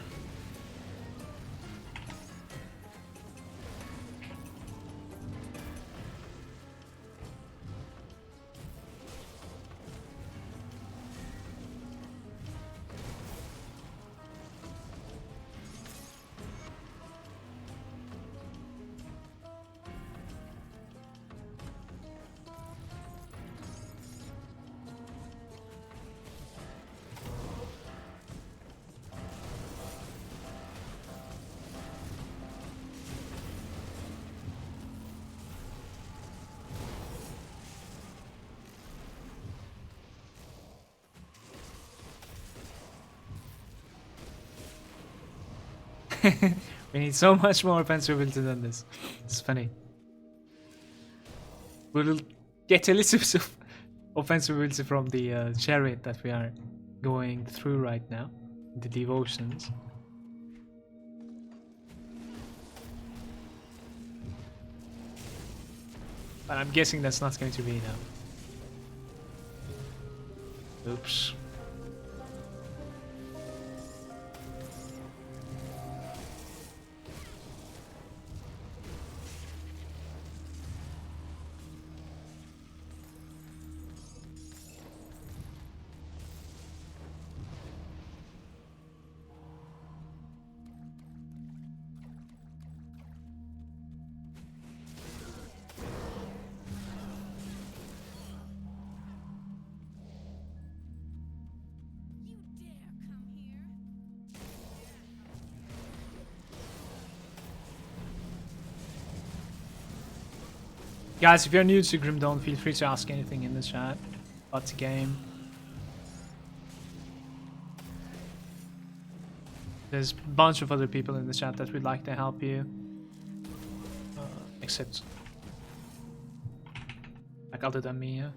We need so much more offensibility than this. It's funny. We'll get a little bit of offensibility from the chariot that we are going through right now. The devotions. But I'm guessing that's not going to be enough. Oops. Guys, if you're new to Grim Dawn, feel free to ask anything in the chat about the game. There's a bunch of other people in the chat that would like to help you. Except... like other than me, yeah.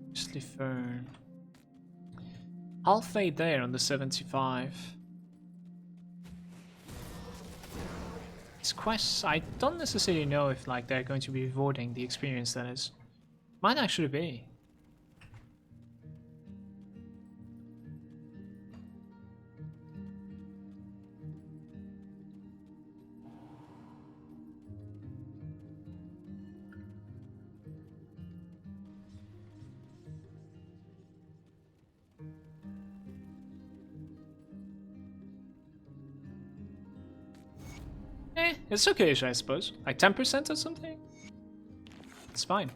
Mostly Fern. Halfway there on the 75. These quests, I don't necessarily know if like they're going to be rewarding the experience that is. Might actually be. It's okay, I suppose. Like 10% or something? It's fine.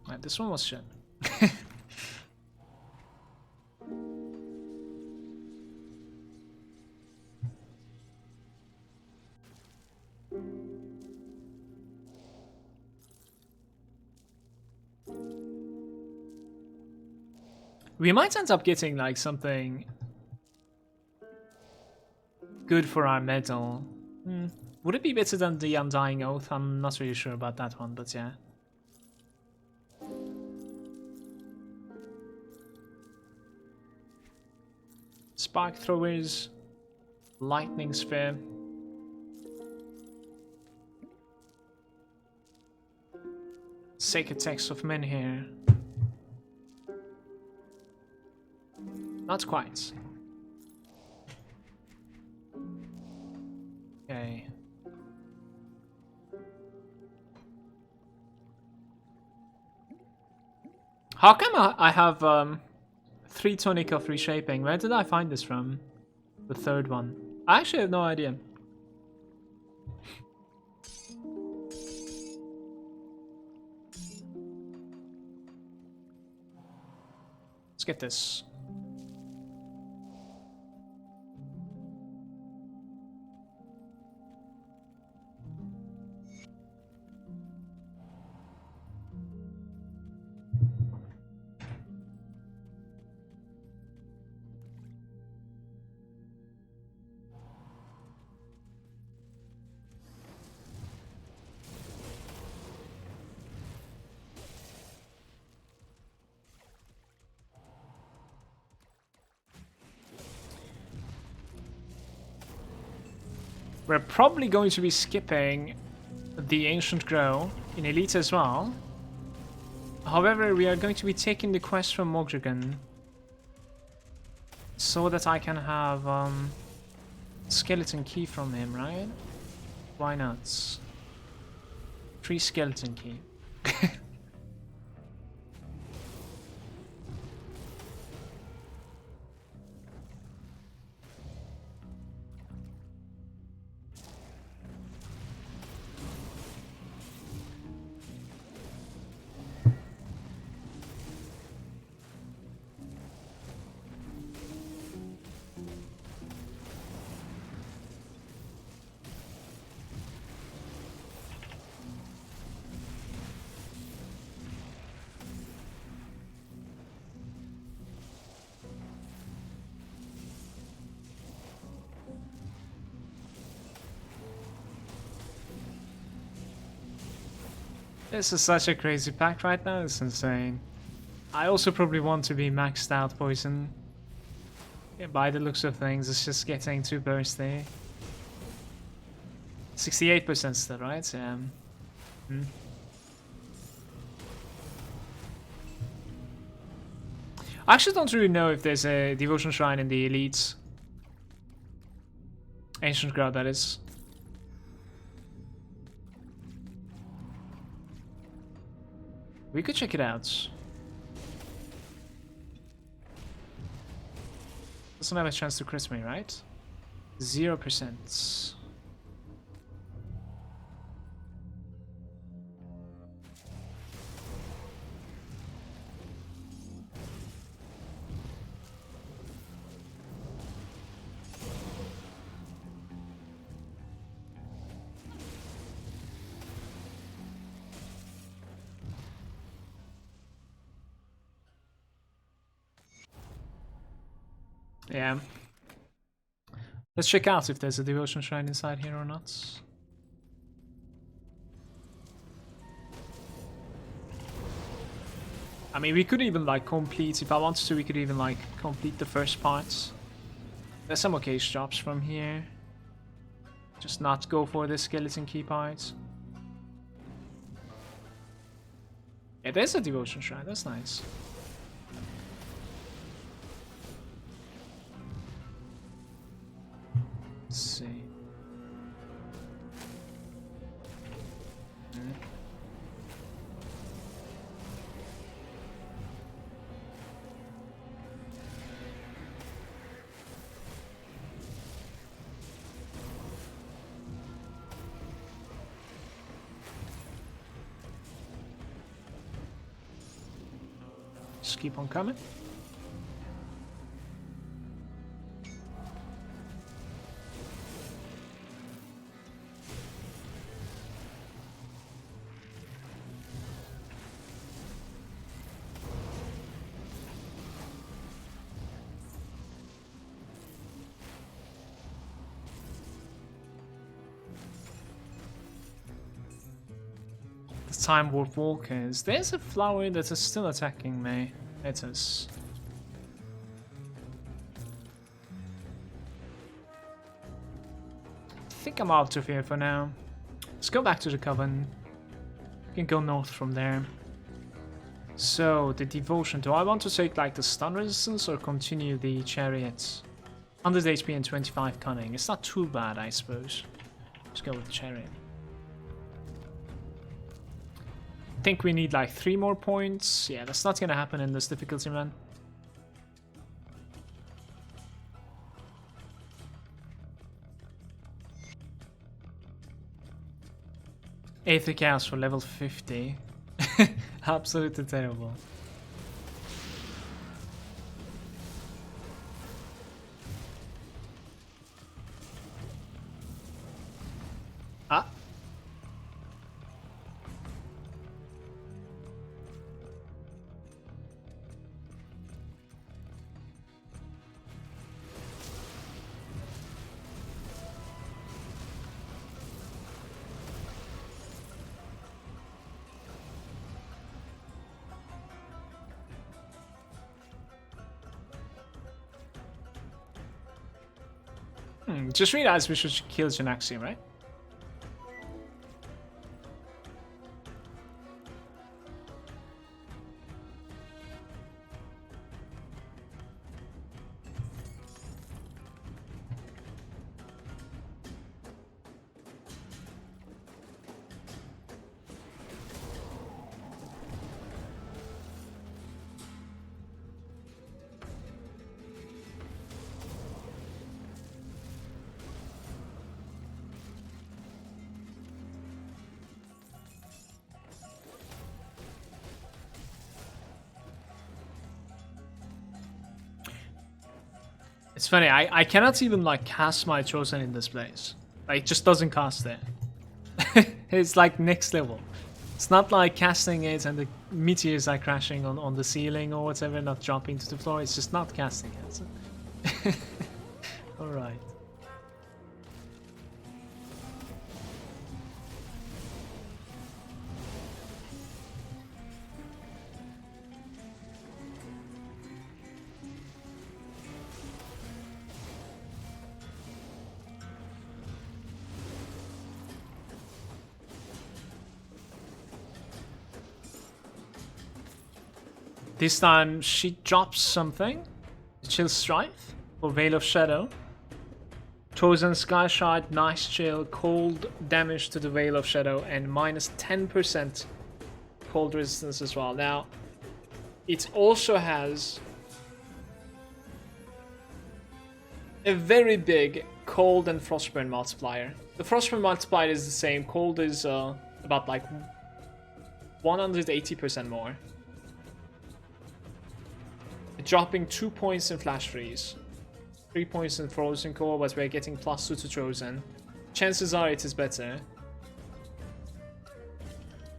Right, this one was shit. We might end up getting like something good for our medal. Would it be better than the Undying Oath? I'm not really sure about that one, but yeah. Spark Throwers, Lightning Sphere. Sacred Text of Men here. Not quite. Okay. How come I have 3 tonic of reshaping? Where did I find this from? The third one. I actually have no idea. Let's get this. We're probably going to be skipping the Ancient Grow in Elite as well. However, we are going to be taking the quest from Mogragan so that I can have skeleton key from him, right? Why not? 3 skeleton key. This is such a crazy pack right now, it's insane. I also probably want to be maxed out poison. Yeah, by the looks of things, it's just getting too bursty. 68% still, right? Yeah. I actually don't really know if there's a devotion shrine in the elites. Ancient Ground, that is. We could check it out. Doesn't have a chance to crit me, right? 0%. Yeah. Let's check out if there's a devotion shrine inside here or not. I mean, we could even like complete, if I wanted to, we could even like complete the first part. There's some okay drops from here. Just not go for the skeleton key part. Yeah, there's a devotion shrine, that's nice. Let's see. Just keep on coming. Time Warp Walkers. There's a flower that is still attacking me. It is. I think I'm out of here for now. Let's go back to the Coven. We can go north from there. So, the Devotion. Do I want to take like the stun resistance or continue the Chariots? 100 HP and 25 Cunning. It's not too bad, I suppose. Let's go with the Chariot. I think we need like 3 more points. Yeah, that's not gonna happen in this difficulty, man. Aether Chaos for level 50. Absolutely terrible. Ah. Just realized we should kill Janaxi, right? It's funny, I cannot even like cast my Chosen in this place. Like, it just doesn't cast there. It's like next level. It's not like casting it and the meteors are crashing on the ceiling or whatever, not dropping to the floor. It's just not casting it. Alright. This time she drops something. Chill Strife for Veil of Shadow. Chosen Sky Shard, nice chill, cold damage to the Veil of Shadow, and minus 10% cold resistance as well. Now, it also has a very big cold and frostburn multiplier. The frostburn multiplier is the same, cold is about like 180% more. Dropping 2 points in Flash Freeze, 3 points in Frozen Core, but we're getting +2 to Chosen. Chances are it is better.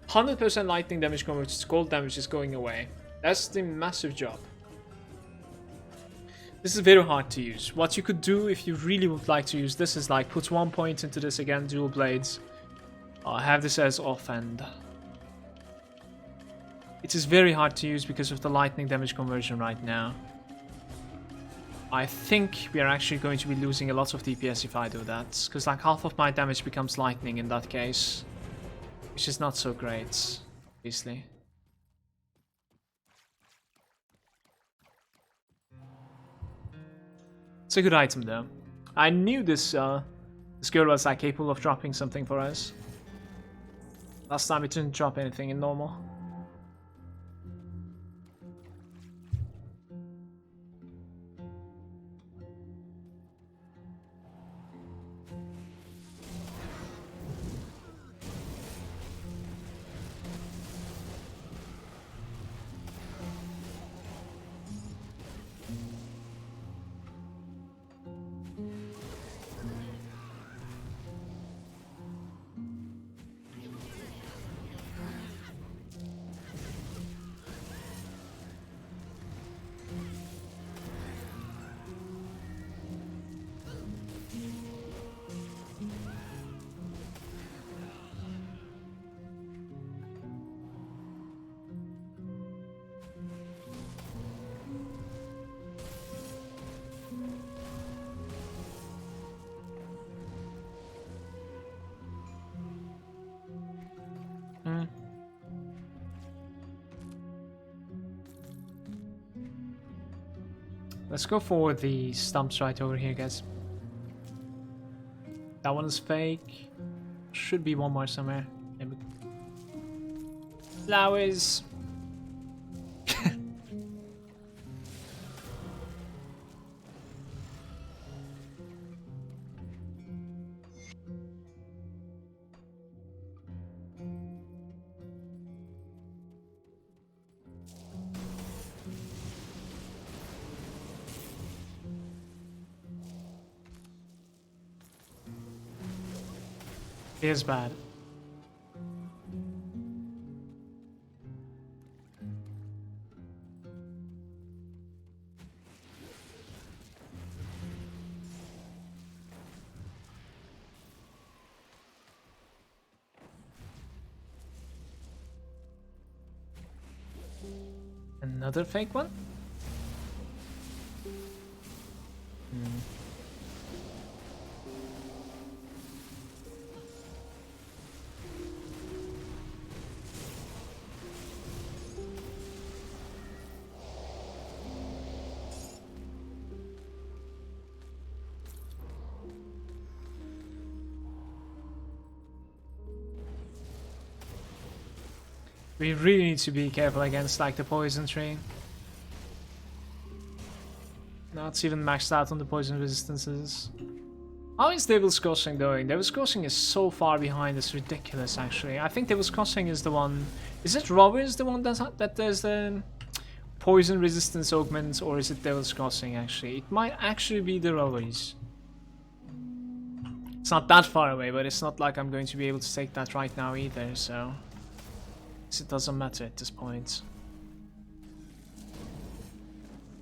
100% lightning damage converted, cold damage is going away. That's the massive job. This is very hard to use. What you could do if you really would like to use this is like put 1 point into this again, dual blades. Have this as offhand. It is very hard to use because of the lightning damage conversion right now. I think we are actually going to be losing a lot of DPS if I do that, because like half of my damage becomes lightning in that case, which is not so great, obviously. It's a good item though. I knew this this girl was like capable of dropping something for us. Last time it didn't drop anything in normal. Let's go for the stumps right over here, guys. That one is fake. Should be one more somewhere. Maybe. Flowers. It is bad. Another fake one? We really need to be careful against like the poison tree. Now it's even maxed out on the poison resistances. How is Devil's Crossing doing? Devil's Crossing is so far behind, it's ridiculous actually. I think Devil's Crossing is the one... Is it Rovers the one that does the poison resistance augment, or is it Devil's Crossing actually? It might actually be the Rovers. It's not that far away, but it's not like I'm going to be able to take that right now either, so... It doesn't matter at this point.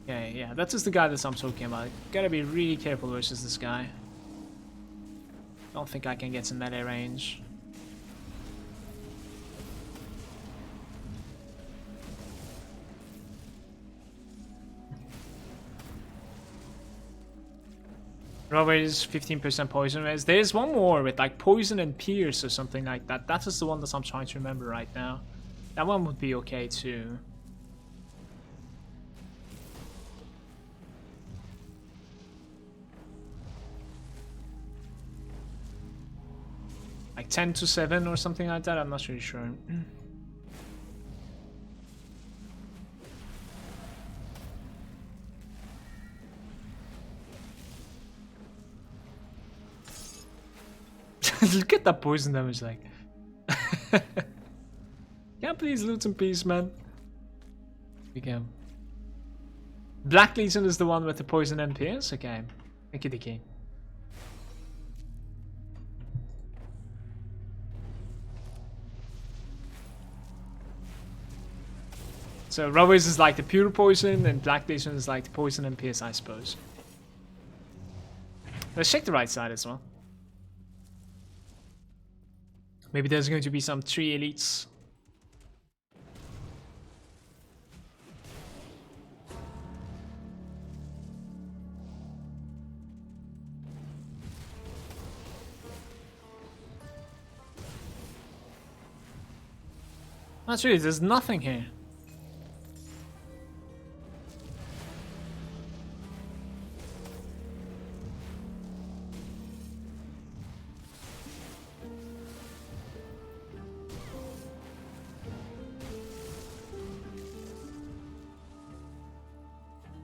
Yeah, that is the guy that I'm talking about. Gotta be really careful versus this guy. Don't think I can get in melee range. Always 15% poison res. There's one more with like poison and pierce or something like that. That is the one that I'm trying to remember right now. That one would be okay too. Like 10 to 7 or something like that, I'm not really sure. Look at that poison damage, like. Yeah, please loot in peace, man. We go. Black Legion is the one with the poison NPS? Okay. Thank you, Dicky. So Rovers is like the pure poison, and Black Legion is like the poison NPS, I suppose. Let's check the right side as well. Maybe there's going to be some 3 elites. That's really, there's nothing here.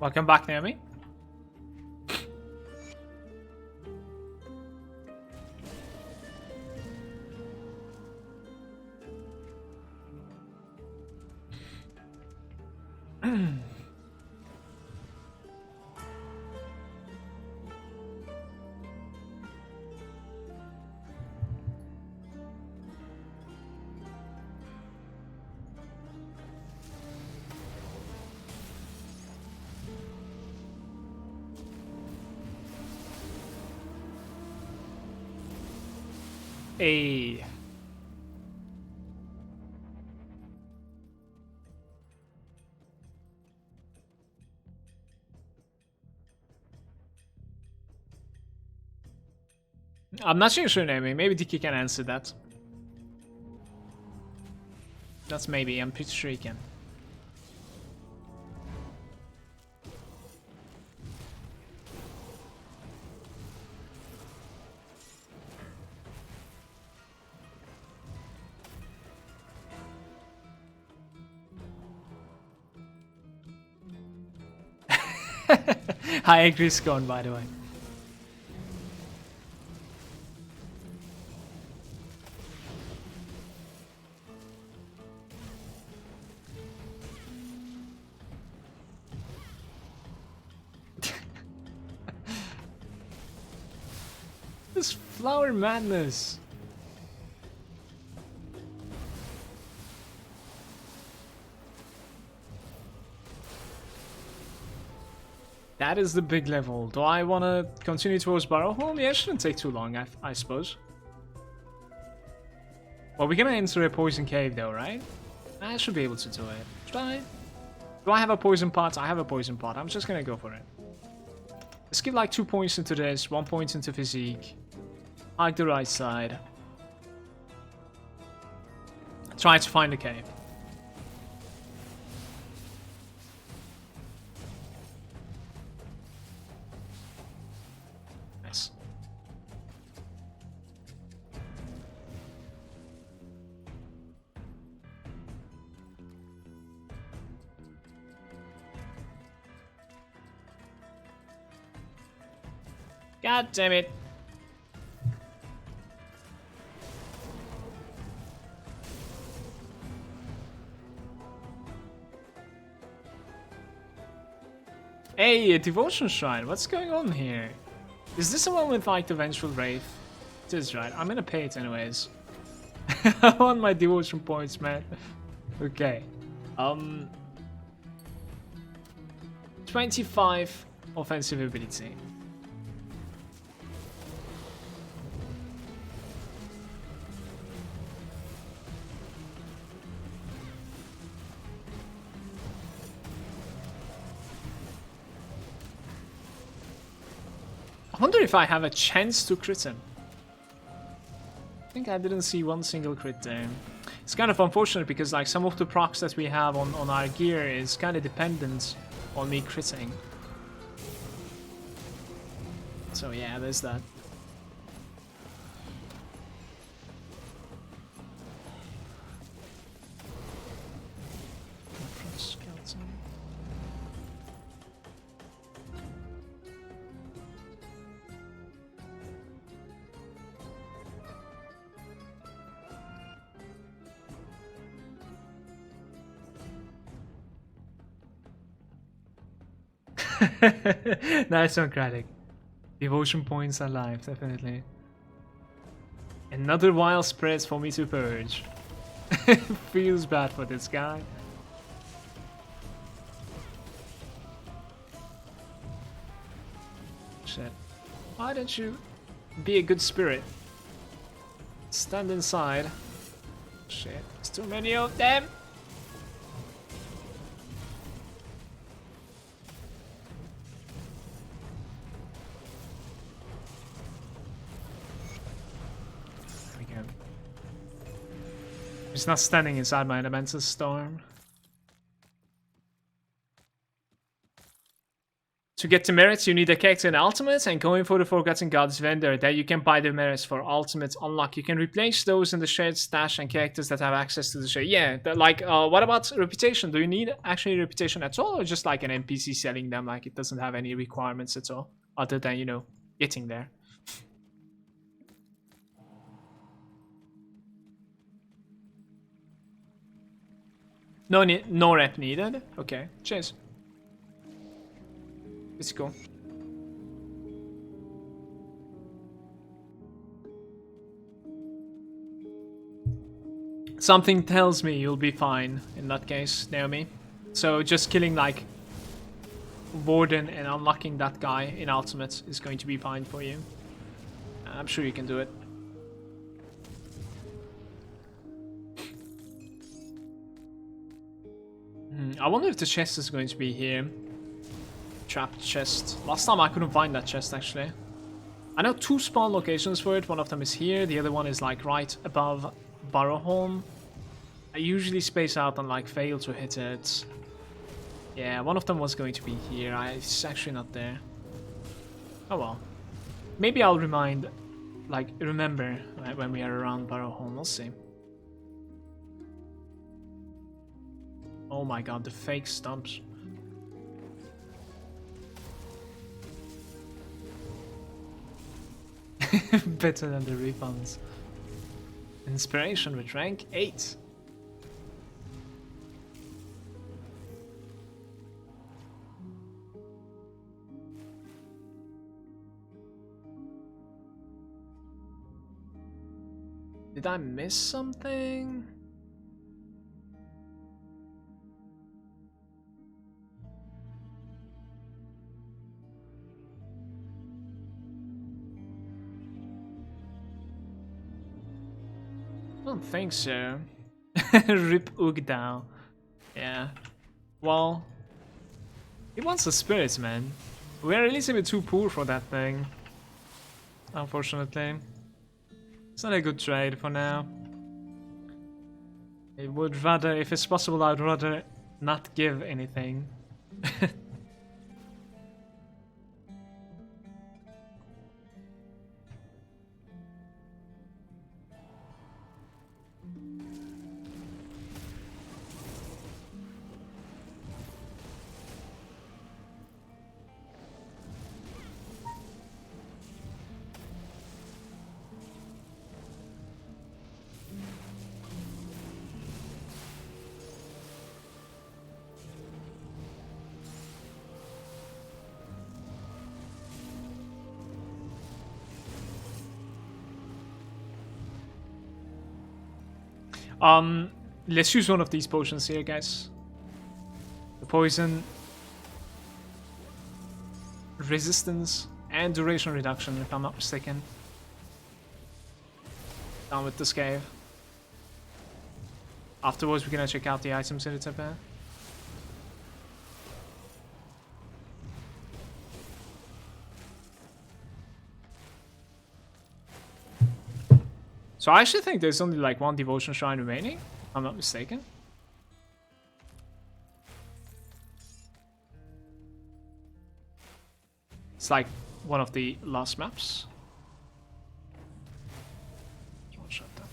Welcome back, Naomi. Hey. I'm not sure, Naomi. Maybe Dicky can answer that. That's maybe. I'm pretty sure he can. I agree, Scone, by the way. This flower madness. That is the big level. Do I want to continue towards Barrowholm? Yeah, it shouldn't take too long, I suppose. Well, we're gonna enter a poison cave though, right? I should be able to do it. Try. Do I have a poison pot? I have a poison pot. I'm just gonna go for it. Let's give like 2 points into this, 1 point into physique. Hike the right side. Try to find the cave. Nice. God damn it. Hey, a devotion shrine. What's going on here? Is this the one with like the vengeful wraith? It is, right? I'm gonna pay it anyways. I want my devotion points, man. Okay. 25 offensive ability. I wonder if I have a chance to crit him. I think I didn't see one single crit there. It's kind of unfortunate because like some of the procs that we have on our gear is kind of dependent on me critting. So yeah, there's that. Nice one, Kratic. Devotion points are live, definitely. Another wild spreads for me to purge. Feels bad for this guy. Shit. Why don't you be a good spirit? Stand inside. Shit, there's too many of them. He's not standing inside my elemental storm. To get the merits, you need a character in ultimate and going for the Forgotten Gods vendor. There you can buy the merits for ultimate unlock. You can replace those in the shared stash and characters that have access to the share. Yeah, like, what about reputation? Do you need actually reputation at all, or just like an NPC selling them? Like it doesn't have any requirements at all, other than, you know, getting there. No rep needed. Okay, cheers. Let's go. Something tells me you'll be fine in that case, Naomi. So just killing like Warden and unlocking that guy in ultimate is going to be fine for you. I'm sure you can do it. I wonder if the chest is going to be here. Trapped chest. Last time I couldn't find that chest actually. I know 2 spawn locations for it. One of them is here. The other one is like right above Barrowholm. I usually space out and like fail to hit it. Yeah, one of them was going to be here. It's actually not there. Oh well. Maybe I'll remember when we are around Barrowholm. We'll see. Oh my god, the fake stumps. Better than the refunds. Inspiration with rank 8. Did I miss something? I don't think so. Rip Ugdao. Yeah. Well, he wants the spirits, man. We're a little bit too poor for that thing. Unfortunately. It's not a good trade for now. I would rather, if it's possible, I'd rather not give anything. Let's use one of these potions here, guys. The poison, resistance, and duration reduction, if I'm not mistaken. Down with the scave. Afterwards, we're gonna check out the items in the tip here. So I actually think there's only like one devotion shrine remaining, if I'm not mistaken. It's like one of the last maps. One shot that.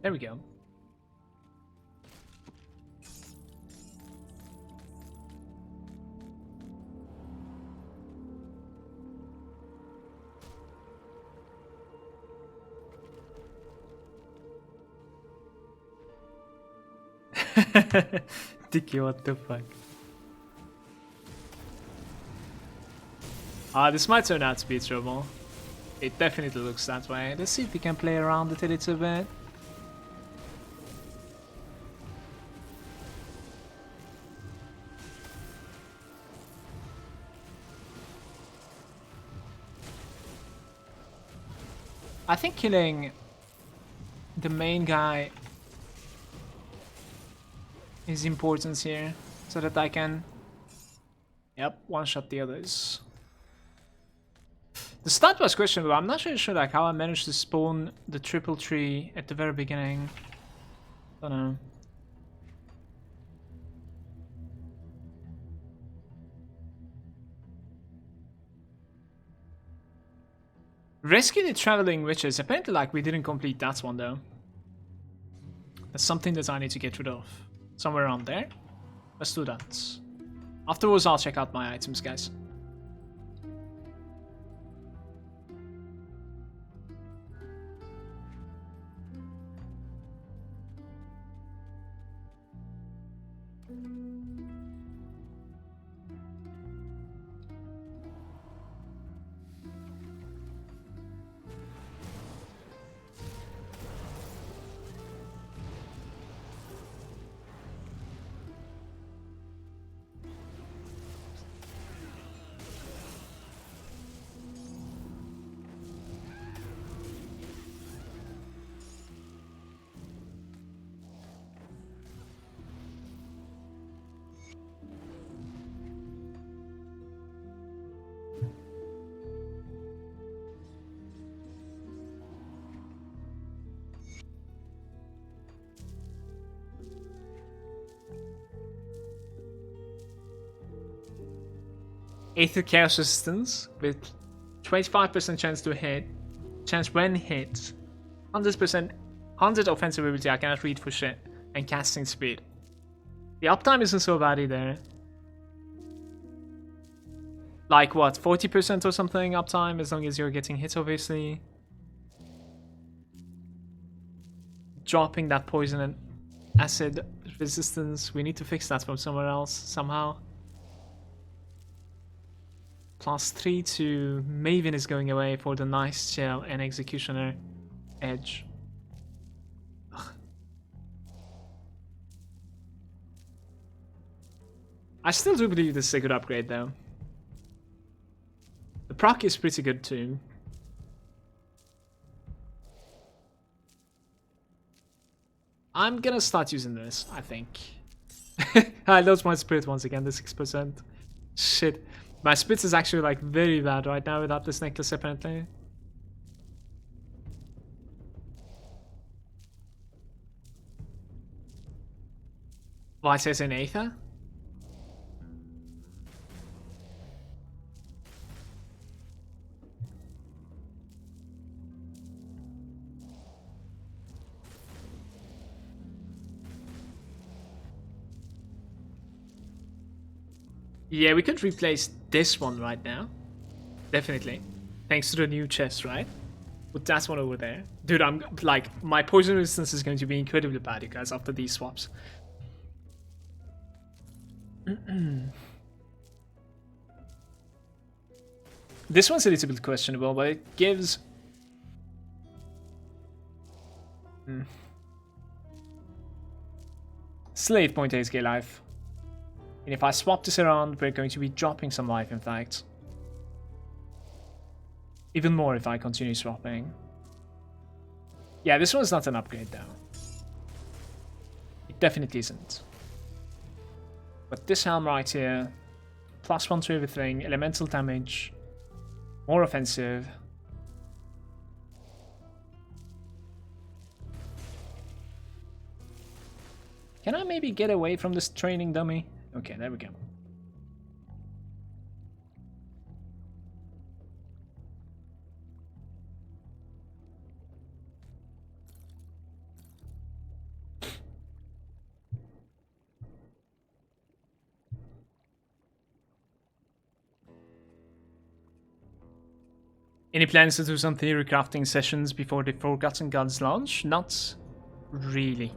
There we go. Dicky, what the fuck? This might turn out to be trouble. It definitely looks that way. Let's see if we can play around with it a little bit. I think killing the main guy is important here, so that I can, yep, one-shot the others. The start was questionable. I'm not really sure like how I managed to spawn the triple tree at the very beginning. Don't know. Rescue the Traveling Witches. Apparently, like, we didn't complete that one, though. That's something that I need to get rid of. Somewhere around there. Let's do that. Afterwards, I'll check out my items, guys. Aether Chaos Resistance with 25% chance to hit, chance when hit, 100% 100 offensive ability, I cannot read for shit, and casting speed. The uptime isn't so bad either. Like what, 40% or something uptime as long as you're getting hit, obviously. Dropping that poison and acid resistance, we need to fix that from somewhere else somehow. +3 to Maven is going away for the nice shell and executioner edge. Ugh. I still do believe this is a good upgrade though. The proc is pretty good too. I'm gonna start using this, I think. I lost my spirit once again, the 6%. Shit. My spirit is actually like very bad right now without this necklace apparently. Why it says in Aether? Yeah, we could replace this one right now. Definitely. Thanks to the new chest, right? Put that one over there. Dude, I'm like, my poison resistance is going to be incredibly bad, you guys, after these swaps. This one's a little bit questionable, but it gives... Still 8.8k life. And if I swap this around, we're going to be dropping some life, in fact. Even more if I continue swapping. Yeah, this one's not an upgrade, though. It definitely isn't. But this helm right here, +1 to everything, elemental damage, more offensive. Can I maybe get away from this training dummy? Okay, there we go. Any plans to do some theory crafting sessions before the Forgotten Gods launch? Not really.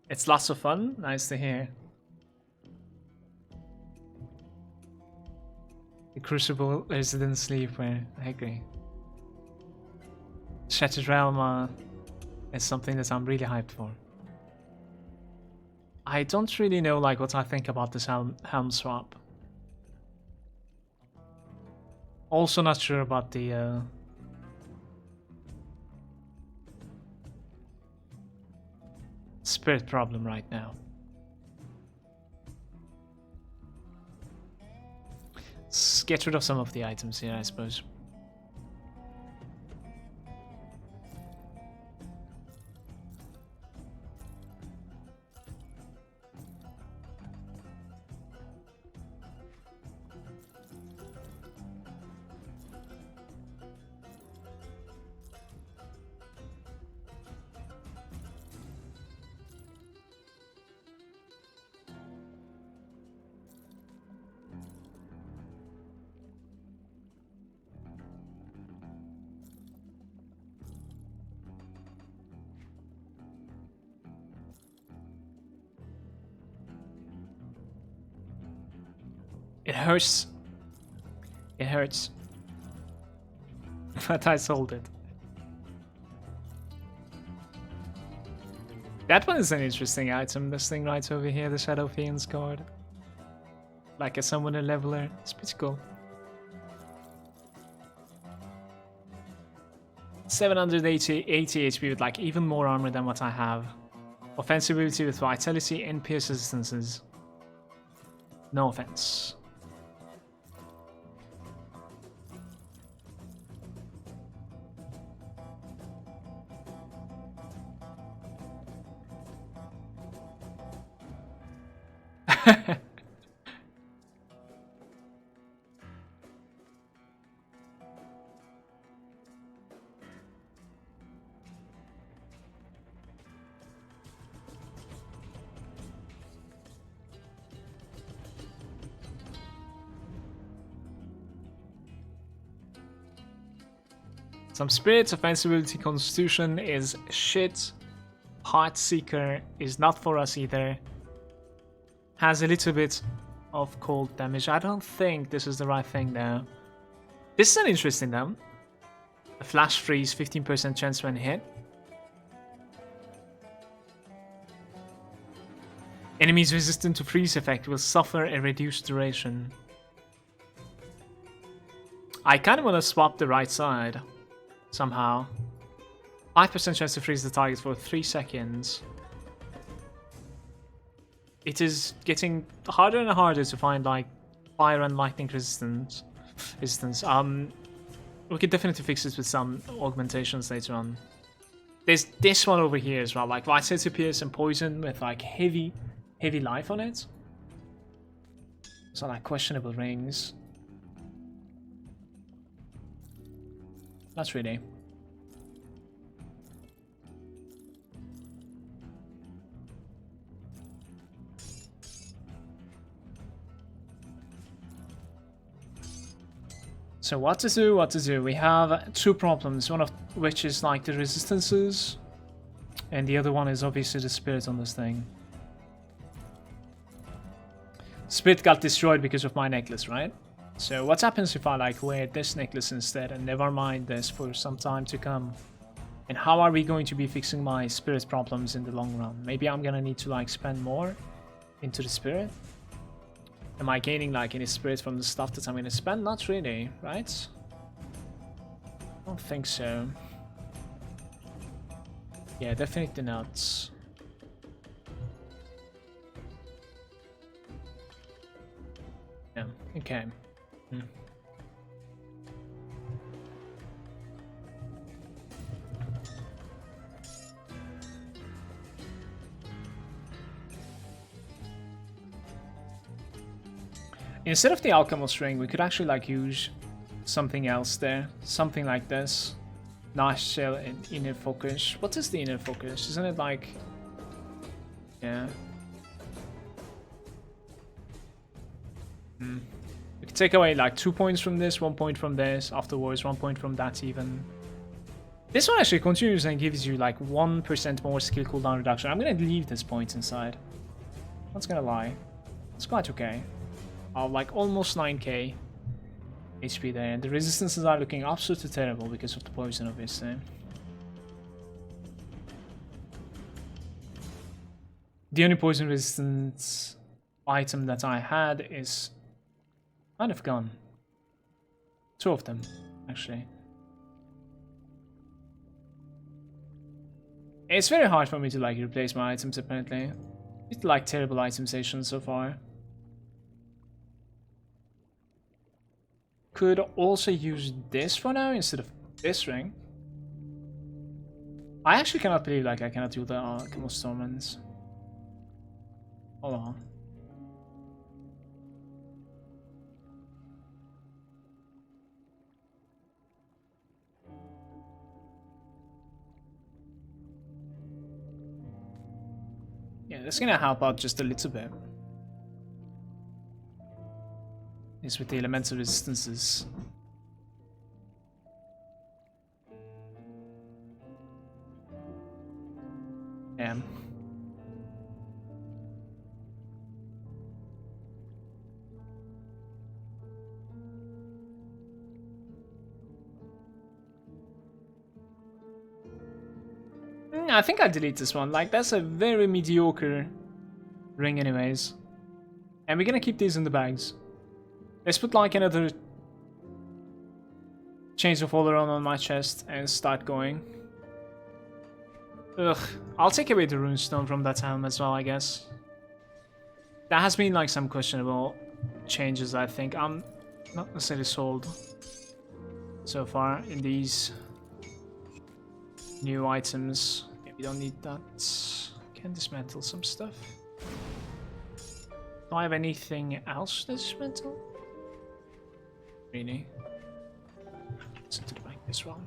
It's lots of fun. Nice to hear. The Crucible Resident Sleepwear. I agree. Shattered Realm is something that I'm really hyped for. I don't really know like what I think about this helm swap. Also not sure about the spirit problem right now. Let's get rid of some of the items here, I suppose. It hurts. It hurts. But I sold it. That one is an interesting item, this thing right over here, the Shadow Fiend's card. Like a summoner leveler. It's pretty cool. 780 HP with like even more armor than what I have. Offensive ability with vitality and pierce resistances. No offense. Some spirits, offensive ability, constitution is shit. Heart Seeker is not for us either. Has a little bit of cold damage. I don't think this is the right thing though. This is an interesting though. A flash freeze, 15% chance when hit. Enemies resistant to freeze effect will suffer a reduced duration. I kind of want to swap the right side. Somehow. 5% chance to freeze the target for 3 seconds. It is getting harder and harder to find like fire and lightning resistance. We could definitely fix this with some augmentations later on. There's this one over here as well, like Vitality Pierce and Poison with like heavy life on it. So like questionable rings. Not really. So what to do? We have two problems, one of which is like the resistances, and the other one is obviously the spirit on this thing. Spirit got destroyed because of my necklace, right? So what happens if I like wear this necklace instead and never mind this for some time to come? And how are we going to be fixing my spirit problems in the long run? Maybe I'm gonna need to like spend more into the spirit. Am I gaining like any spirit from the stuff that I'm gonna spend? Not really, right? I don't think so. Yeah, definitely not. Yeah, okay. Instead of the Alchemist ring, we could actually like use something else there. Something like this. Nice shell and inner focus. What is the inner focus? Isn't it like... Yeah. We could take away like 2 points from this, 1 point from this, afterwards 1 point from that even. This one actually continues and gives you like 1% more skill cooldown reduction. I'm gonna leave this point inside. Not gonna lie. It's quite okay. Like almost 9k HP there, and the resistances are looking absolutely terrible because of the poison, obviously. The only poison resistance item that I had is kind of gone. 2 of them, actually. It's very hard for me to like replace my items apparently. It's like terrible itemization so far. Could also use this for now instead of this ring. I actually cannot believe like I cannot do the Alchemist Torments. Hold on. Yeah, that's gonna help out just a little bit. Is with the elemental resistances. Yeah. I think I delete this one. Like, that's a very mediocre ring anyways. And we're gonna keep these in the bags. Let's put like another Chains of Oleron on my chest and start going. Ugh, I'll take away the runestone from that helm as well, I guess. There has been like some questionable changes, I think. I'm not necessarily sold so far in these new items. Okay, we don't need that. Can dismantle some stuff. Do I have anything else that's mental? Really? Let's do like this one.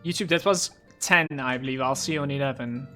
YouTube, that was 10, I believe. I'll see you on 11.